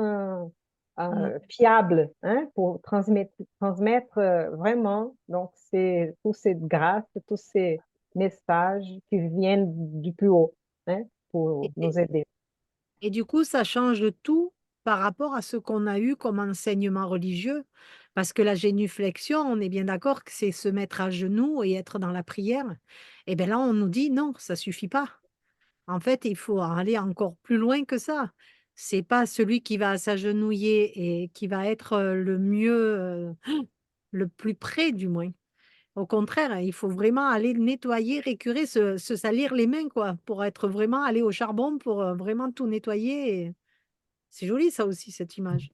mm. fiable hein, pour transmettre vraiment donc, tous ces grâces, tous ces messages qui viennent du plus haut hein, pour Et- nous aider. Et du coup, ça change tout par rapport à ce qu'on a eu comme enseignement religieux. Parce que la génuflexion, on est bien d'accord que c'est se mettre à genoux et être dans la prière. Et bien là, on nous dit non, ça suffit pas. En fait, il faut aller encore plus loin que ça. C'est pas celui qui va s'agenouiller et qui va être le mieux, le plus près du moins. Au contraire, il faut vraiment aller nettoyer, récurer, se salir les mains, quoi, pour être vraiment aller au charbon pour vraiment tout nettoyer. C'est joli, ça aussi, cette image.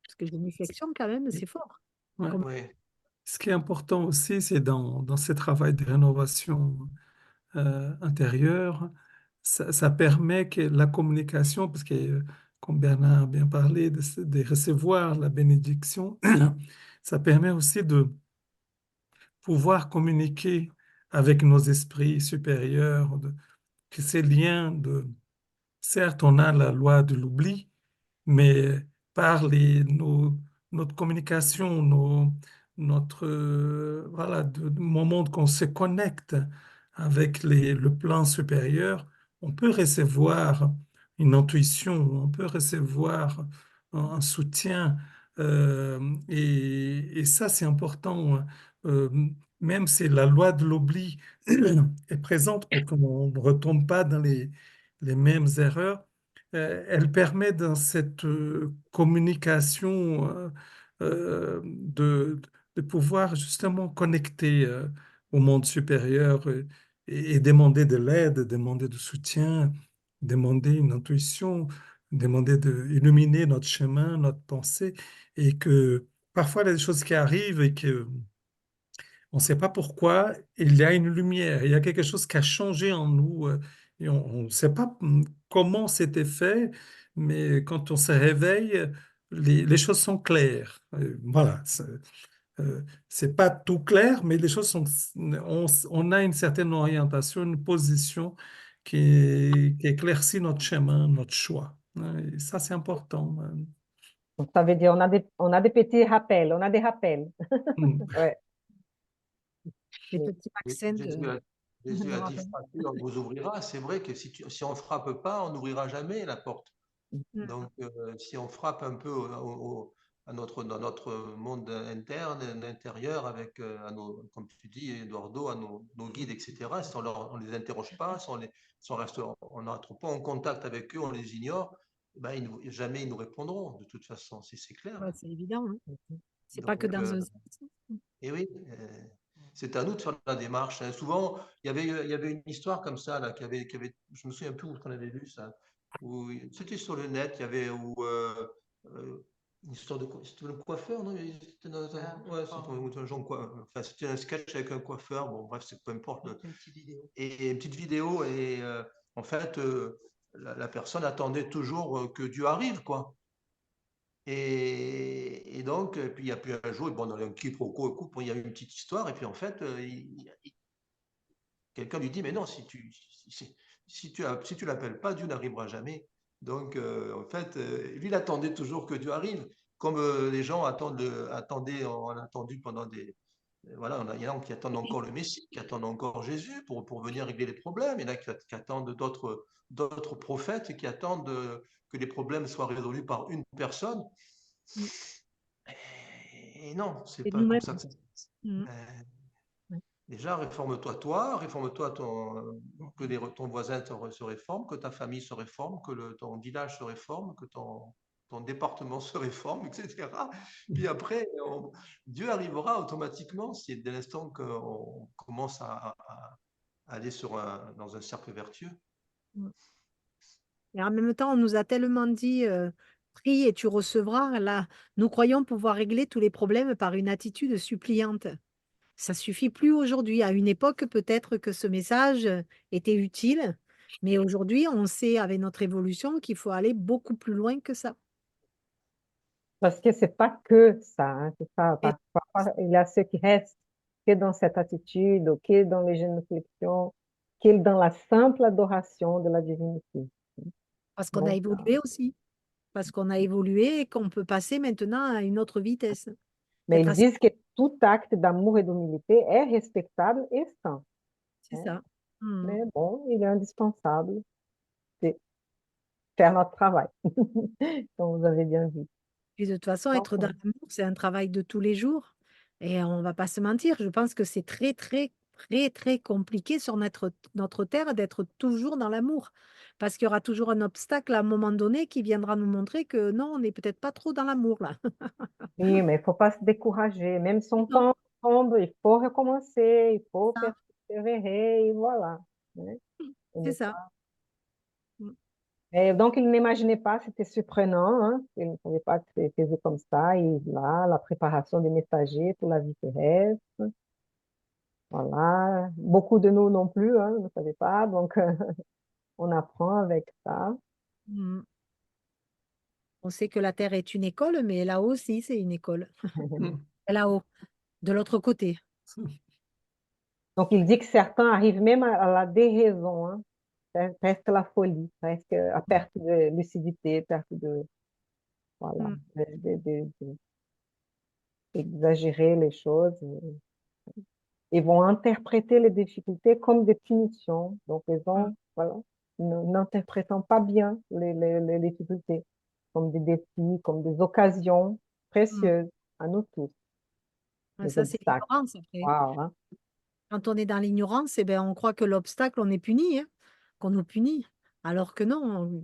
Parce que génuflexion, quand même, c'est fort. Ouais. Comme... Oui. Ce qui est important aussi, c'est dans ce travail de rénovation intérieure, ça permet que la communication, parce que comme Bernard a bien parlé, de recevoir la bénédiction, ça permet aussi de pouvoir communiquer avec nos esprits supérieurs, que ces liens certes, on a la loi de l'oubli, mais par notre communication, notre, voilà, de moment qu'on se connecte avec le plan supérieur, on peut recevoir une intuition, on peut recevoir un soutien, et ça, c'est important. Hein. Euh, Même si la loi de l'oubli est présente pour qu'on ne retombe pas dans les mêmes erreurs, elle permet dans cette communication de pouvoir justement connecter au monde supérieur et demander de l'aide, demander du soutien, demander une intuition, demander d'illuminer notre chemin, notre pensée, et que parfois il y a des choses qui arrivent et que on ne sait pas pourquoi, il y a une lumière, il y a quelque chose qui a changé en nous, et on ne sait pas comment c'était fait, mais quand on se réveille, les choses sont claires. Voilà, c'est pas tout clair, mais les choses sont, on a une certaine orientation, une position qui éclaircit notre chemin, notre choix. Et ça, c'est important. Donc, ça veut dire on a des petits rappels, on a des rappels. Ouais. Les petits vaccins Jésus de a dit, rappel. frappez, on vous ouvrira. C'est vrai que si on ne frappe pas, on n'ouvrira jamais la porte. Mm. Donc, si on frappe un peu dans notre monde interne, intérieur, avec, comme tu dis, Eduardo, à nos guides, etc., si on ne les interroge pas, on n'entre pas en contact avec eux, on les ignore, ben, jamais ils nous répondront, de toute façon, c'est clair. Ouais, c'est évident, hein. C'est pas Donc, que dans un sens. et oui, c'est à nous de faire la démarche, hein. Souvent, il y avait une histoire comme ça, là, je me souviens plus où on avait lu ça, c'était sur le net, il y avait une histoire c'était le coiffeur, non? C'était ouais, c'était un genre enfin, c'était un sketch avec un coiffeur, bon, bref, c'est peu importe. Une petite vidéo. Et une petite vidéo, et en fait, la personne attendait toujours que Dieu arrive, quoi. Et donc, puis il y a plus un jour, bon, dans un quiproquo, il y a eu une petite histoire, et puis en fait, quelqu'un lui dit, mais non, si tu l'appelles pas, Dieu n'arrivera jamais. Donc, en fait, lui, il attendait toujours que Dieu arrive, comme les gens ont attendu pendant voilà, il y en a qui attendent encore le Messie, qui attendent encore Jésus pour venir régler les problèmes. Il y en a qui attendent d'autres prophètes qui attendent que les problèmes soient résolus par une personne. Mm. Et non, c'est Et pas comme nous-mêmes. ça que ça se passe. Mm. Déjà, réforme-toi que ton voisin se réforme, que ta famille se réforme, que ton village se réforme, que ton département se réforme, etc. Puis après, Dieu arrivera automatiquement dès l'instant qu'on commence à aller dans un cercle vertueux. Mm. Et en même temps, on nous a tellement dit prie et tu recevras. Là, nous croyons pouvoir régler tous les problèmes par une attitude suppliante. Ça suffit plus aujourd'hui. À une époque, peut-être que ce message était utile, mais aujourd'hui, on sait avec notre évolution qu'il faut aller beaucoup plus loin que ça. Parce que c'est pas que ça, hein, c'est ça. Et Parfois, il y a ceux qui restent que dans cette attitude, ou que dans les génuflexions, que dans la simple adoration de la divinité. parce qu'on a Donc, évolué aussi, parce qu'on a évolué et qu'on peut passer maintenant à une autre vitesse. mais Être ils assez... disent que tout acte d'amour et d'humilité est respectable et saint. C'est Hein. ça. Mm. Mais bon, il est indispensable de faire notre travail, comme vous avez bien vu. Et de toute façon, Donc, être dans l'amour, c'est un travail de tous les jours. Et on va pas se mentir, je pense que c'est très, très, très, très compliqué sur notre terre d'être toujours dans l'amour. Parce qu'il y aura toujours un obstacle à un moment donné qui viendra nous montrer que non, on n'est peut-être pas trop dans l'amour là. oui, mais il ne faut pas se décourager. Même si on Non, tombe, il faut recommencer, il faut ça, persévérer, et voilà. Hein. c'est ça. Et donc, il n'imaginait pas, c'était surprenant, hein. Il ne savait pas que c'était vu comme ça. Et là, la préparation des messagers pour la vie terrestre. Voilà. Beaucoup de nous non plus, hein, ne savaient pas. Donc, on apprend avec ça. Mm. On sait que la Terre est une école, mais là-haut aussi, c'est une école. Là-haut, de l'autre côté. Donc, il dit que certains arrivent même à la déraison, hein, presque la folie, presque à perte de lucidité, perte de, voilà, Mm. d'exagérer les choses. Ils vont interpréter les difficultés comme des punitions. Donc, ils Mm. ont, voilà, n'interprétant pas bien les difficultés comme des défis, comme des occasions Mm. précieuses à nous tous, Ouais, des ça, c'est obstacles. l'ignorance après. Wow, hein. Quand on est dans l'ignorance, eh ben, on croit que l'obstacle, on est puni, hein, qu'on nous punit. Alors que non,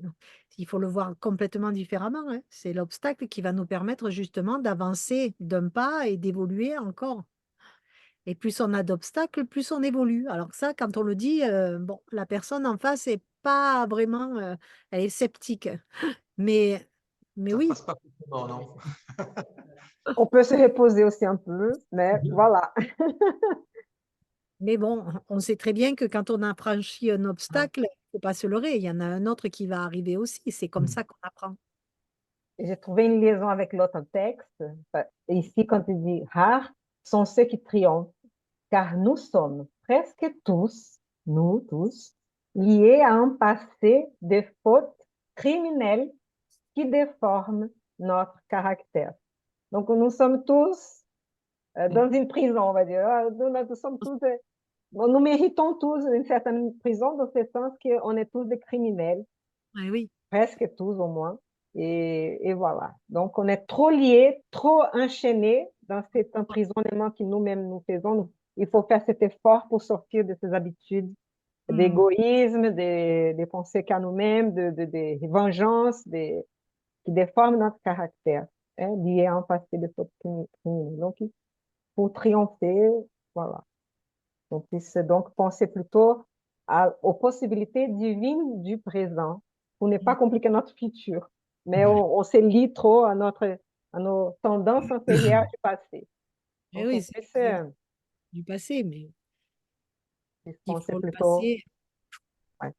il faut le voir complètement différemment, hein. C'est l'obstacle qui va nous permettre justement d'avancer d'un pas et d'évoluer encore. Et plus on a d'obstacles, plus on évolue. Alors que ça, quand on le dit, bon, la personne en face est pas vraiment, elle est sceptique. Mais, mais Ça oui, passe pas forcément, non? On peut se reposer aussi un peu, mais voilà. mais bon, on sait très bien que quand on a franchi un obstacle, il ne faut pas se leurrer. Il y en a un autre qui va arriver aussi. C'est comme ça qu'on apprend. J'ai trouvé une liaison avec l'autre texte. Ici, quand il dit rares sont ceux qui triomphent, car nous sommes presque tous, nous tous, liés à un passé de fautes criminelles qui déforment notre caractère. Donc, nous sommes tous dans une prison, on va dire. Nous sommes tous, nous méritons tous une certaine prison, dans ce sens qu'on est tous des criminels, Ah oui, presque tous au moins. Et voilà. Donc, on est trop liés, trop enchaînés dans cet emprisonnement que nous-mêmes nous faisons. Il faut faire cet effort pour sortir de ces habitudes d'égoïsme, des pensées qu'à nous-mêmes, des vengeances, qui déforment notre caractère, hein, liées à un passé de faute criminelle. Donc, pour triompher, voilà. Donc, c'est donc penser plutôt aux possibilités divines du présent pour ne pas compliquer notre futur. Mais on se lie trop à nos tendances antérieures du passé. eh Donc, oui, on c'est puisse du passé, mais il penser faut le plutôt, passer. ouais,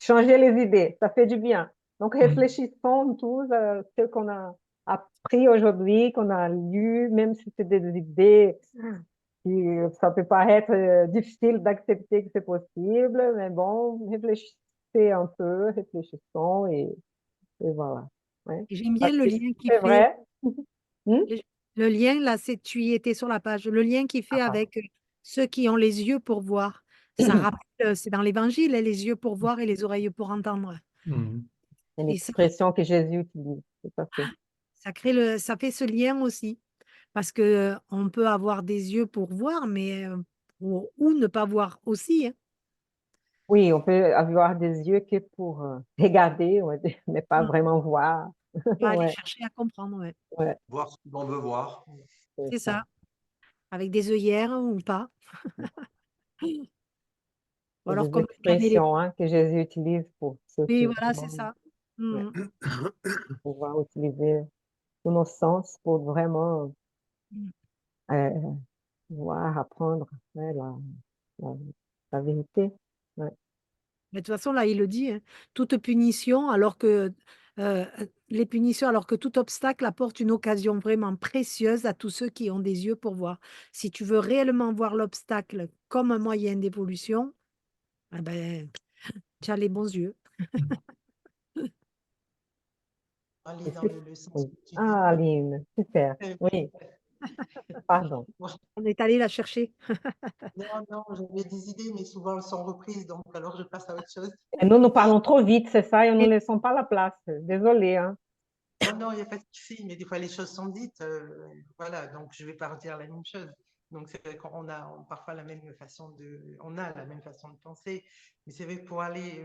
changer les idées, ça fait du bien. Donc, réfléchissons tous à ce qu'on a appris aujourd'hui, qu'on a lu, même si c'est des idées qui ça peut paraître difficile d'accepter que c'est possible, mais bon, réfléchissez un peu, réfléchissons et voilà. Ouais. Et j'aime bien Parce le que lien qui c'est fait, vrai. Hmm? le lien, là, tu y étais sur la page, le lien qui fait Ah, avec ceux qui ont les yeux pour voir. Ça pardon. rappelle, c'est dans l'Évangile, hein, les yeux pour voir et les oreilles pour entendre. C'est une Et ça, expression que Jésus utilise, tout à fait. ça fait ce lien aussi. Parce que on peut avoir des yeux pour voir, mais ou ne pas voir aussi, hein. Oui, on peut avoir des yeux que pour regarder, on va dire, mais pas Mm. vraiment voir. Pas aller Ouais, chercher à comprendre, ouais. ouais, Voir ce qu'on veut voir. c'est C'est ça. ça, avec des œillères ou pas. Ou C'est alors des comme regarder les... expressions hein, que Jésus utilise pour ceux Oui, qui voilà, c'est vraiment ça. ouais, Mm. pouvoir utiliser tous nos sens pour vraiment Mm. euh, voir, apprendre ouais, la, la vérité. Ouais. Mais de toute façon, là, il le dit, hein, toute punition, alors que les punitions, alors que tout obstacle apporte une occasion vraiment précieuse à tous ceux qui ont des yeux pour voir. Si tu veux réellement voir l'obstacle comme un moyen d'évolution, eh ben, tu as les bons yeux. Aller Et dans c'est- le sens oui. que tu dis. Ah, Aline, super. Oui. Oui, pardon. On est allé la chercher. Non, non, j'avais des idées, mais souvent elles sont reprises, donc alors je passe à autre chose. Et nous parlons trop vite, c'est ça, et nous ne laissons pas la place. Désolée, hein. Non, non, il n'y a pas de souci, mais des fois les choses sont dites, voilà, donc je ne vais pas redire la même chose. Donc c'est vrai qu'on a parfois la même façon on a la même façon de penser, mais c'est vrai que pour aller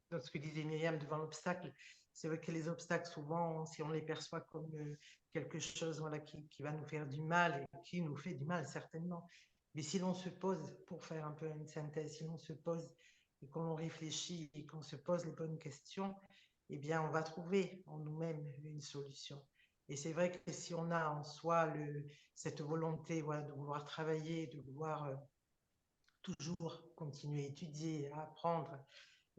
dans ce que disait Myriam devant l'obstacle, c'est vrai que les obstacles, souvent, si on les perçoit comme quelque chose voilà, qui va nous faire du mal, et qui nous fait du mal certainement, mais si l'on se pose, pour faire un peu une synthèse, si l'on se pose et qu'on réfléchit et qu'on se pose les bonnes questions, eh bien, on va trouver en nous-mêmes une solution. Et c'est vrai que si on a en soi cette volonté voilà, de vouloir travailler, de vouloir toujours continuer à étudier, à apprendre,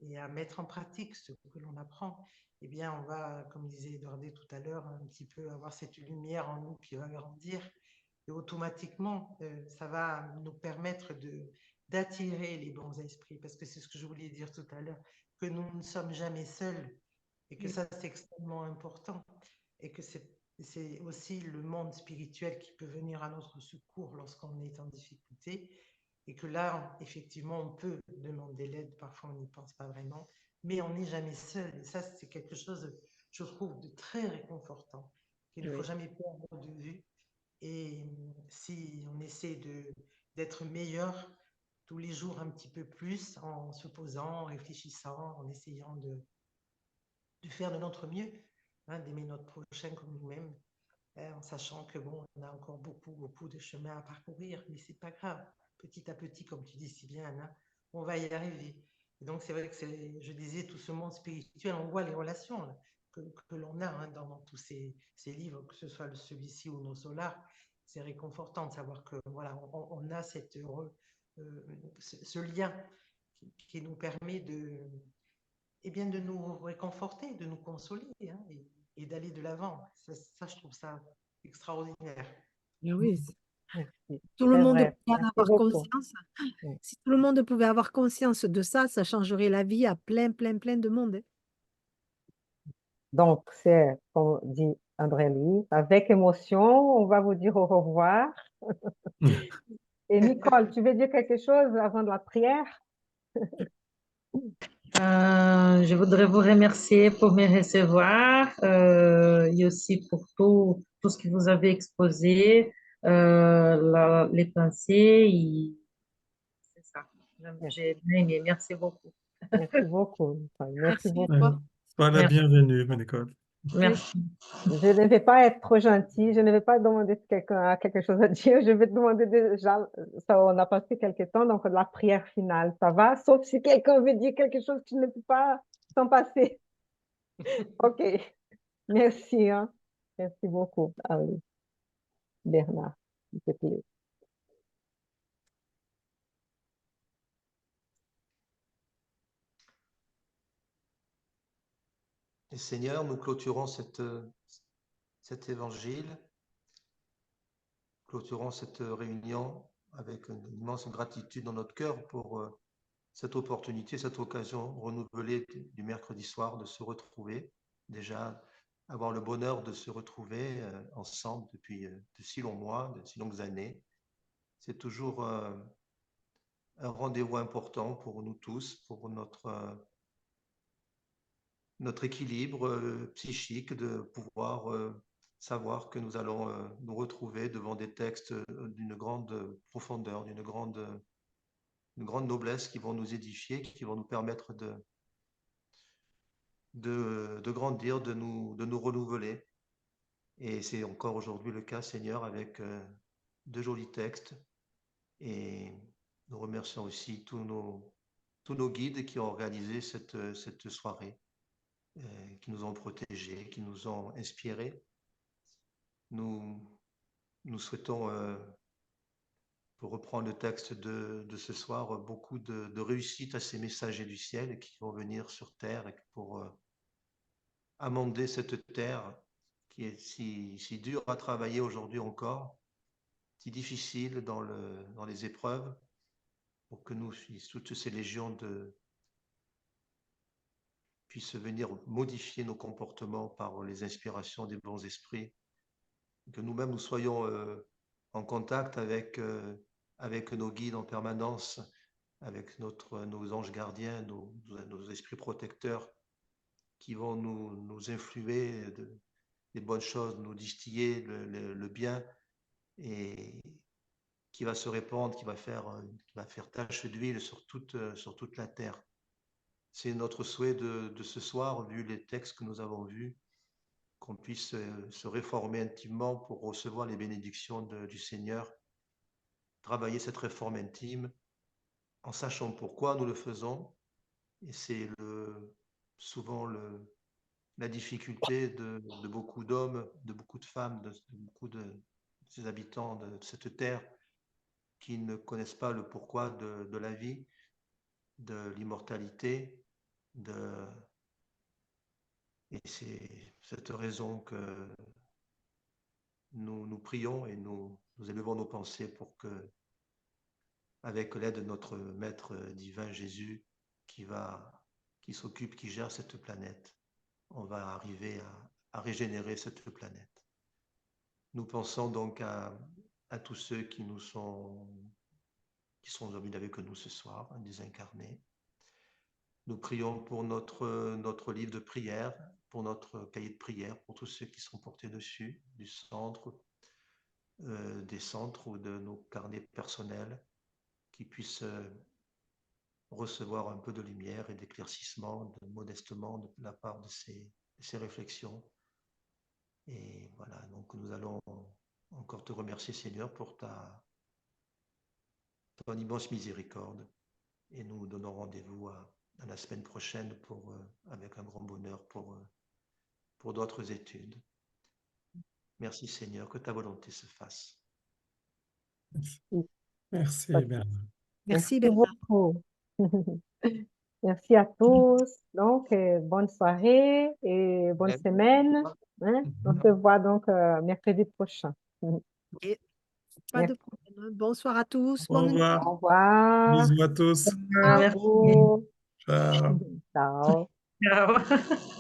et à mettre en pratique ce que l'on apprend, eh bien, on va, comme disait Eduardé tout à l'heure, un petit peu avoir cette lumière en nous qui va grandir. Et automatiquement, ça va nous permettre d'attirer les bons esprits, parce que c'est ce que je voulais dire tout à l'heure, que nous ne sommes jamais seuls, et que ça, c'est extrêmement important, et que c'est aussi le monde spirituel qui peut venir à notre secours lorsqu'on est en difficulté, et que là, effectivement, on peut demander l'aide, parfois on n'y pense pas vraiment, mais on n'est jamais seul. Et ça, c'est quelque chose, je trouve, de très réconfortant, qu'il ne faut Oui. jamais perdre de vue. Et si on essaie d'être meilleur tous les jours un petit peu plus en se posant, en réfléchissant, en essayant de faire de notre mieux, hein, d'aimer notre prochain comme nous-mêmes, hein, en sachant que bon, on a encore beaucoup de chemin à parcourir, mais c'est pas grave. Petit à petit, comme tu dis si bien, Anna, on va y arriver. Et donc, c'est vrai que je disais, tout ce monde spirituel, on voit les relations là, que l'on a hein, dans tous ces livres, que ce soit celui-ci ou nos solars. C'est réconfortant de savoir que voilà, on a ce lien qui nous permet eh bien, de nous réconforter, de nous consoler hein, et d'aller de l'avant. Ça, je trouve ça extraordinaire. Ah oui, Merci. tout le C'est monde vrai. pouvait en Merci avoir beaucoup. conscience. Oui. Si tout le monde pouvait avoir conscience de ça, ça changerait la vie à plein de monde, hein. Donc, c'est, comme dit André-Louis, avec émotion, on va vous dire au revoir. Et Nicole, tu veux dire quelque chose avant de la prière? Je voudrais vous remercier pour me recevoir et aussi pour tout ce que vous avez exposé, les pensées. C'est ça. J'ai bien aimé. Merci beaucoup. Merci beaucoup, Nicole. Merci Merci à beaucoup. toi. Sois la Merci. bienvenue, Nicole. Merci. Je ne vais pas être trop gentille, je ne vais pas demander si quelqu'un a quelque chose à dire, je vais te demander déjà, ça, on a passé quelques temps, donc la prière finale, ça va? Sauf si quelqu'un veut dire quelque chose, tu ne peux pas s'en passer. OK, merci, hein. Merci beaucoup. Allez, Bernard, s'il te plaît. Et Seigneur, nous clôturons cet évangile, clôturons cette réunion avec une immense gratitude dans notre cœur pour cette opportunité, cette occasion renouvelée du mercredi soir de se retrouver, déjà avoir le bonheur de se retrouver ensemble depuis de si longs mois, de si longues années. C'est toujours un rendez-vous important pour nous tous, pour notre équilibre psychique, de pouvoir savoir que nous allons nous retrouver devant des textes d'une grande profondeur, d'une grande noblesse qui vont nous édifier, qui vont nous permettre de grandir, de nous renouveler. Et c'est encore aujourd'hui le cas, Seigneur, avec de jolis textes. Et nous remercions aussi tous nos guides qui ont organisé cette soirée, qui nous ont protégés, qui nous ont inspirés. Nous souhaitons, pour reprendre le texte de ce soir, beaucoup de réussite à ces messagers du ciel qui vont venir sur terre et pour amender cette terre qui est si dure à travailler aujourd'hui encore, si difficile dans les épreuves, pour que nous, toutes ces légions puissent venir modifier nos comportements par les inspirations des bons esprits, que nous-mêmes nous soyons en contact avec nos guides en permanence, avec nos anges gardiens, nos esprits protecteurs qui vont nous influer des bonnes choses, nous distiller le bien et qui va se répandre, qui va faire tache d'huile sur toute la terre. C'est notre souhait de ce soir, vu les textes que nous avons vus, qu'on puisse se réformer intimement pour recevoir les bénédictions du Seigneur, travailler cette réforme intime en sachant pourquoi nous le faisons. Et c'est souvent la difficulté de beaucoup d'hommes, de beaucoup de femmes, de beaucoup de ces habitants de cette terre qui ne connaissent pas le pourquoi de la vie, de l'immortalité, et c'est cette raison que nous prions et nous élevons nos pensées pour que, avec l'aide de notre Maître divin Jésus, qui s'occupe, qui gère cette planète, on va arriver à régénérer cette planète. Nous pensons donc à tous ceux qui sont venus avec nous ce soir, des incarnés. Nous prions pour notre livre de prière, pour notre cahier de prière, pour tous ceux qui sont portés dessus, des centres ou de nos carnets personnels. qu'ils puissent recevoir un peu de lumière et d'éclaircissement modestement de la part de ces réflexions. Et voilà, donc nous allons encore te remercier, Seigneur, pour ton immense miséricorde. Et nous donnons rendez-vous à la semaine prochaine avec un grand bonheur pour d'autres études. Merci, Seigneur, que ta volonté se fasse. Merci, Ok. Bernard. Merci, Merci Bernard. beaucoup. Merci à tous. Donc, bonne soirée et bonne semaine. Hein? On se voit donc mercredi prochain. Et pas de problème. Bonsoir à tous. Au Bonne nuit. revoir. Au revoir. Bisous à tous. Merci. Ciao. Ciao. Ciao. Ciao.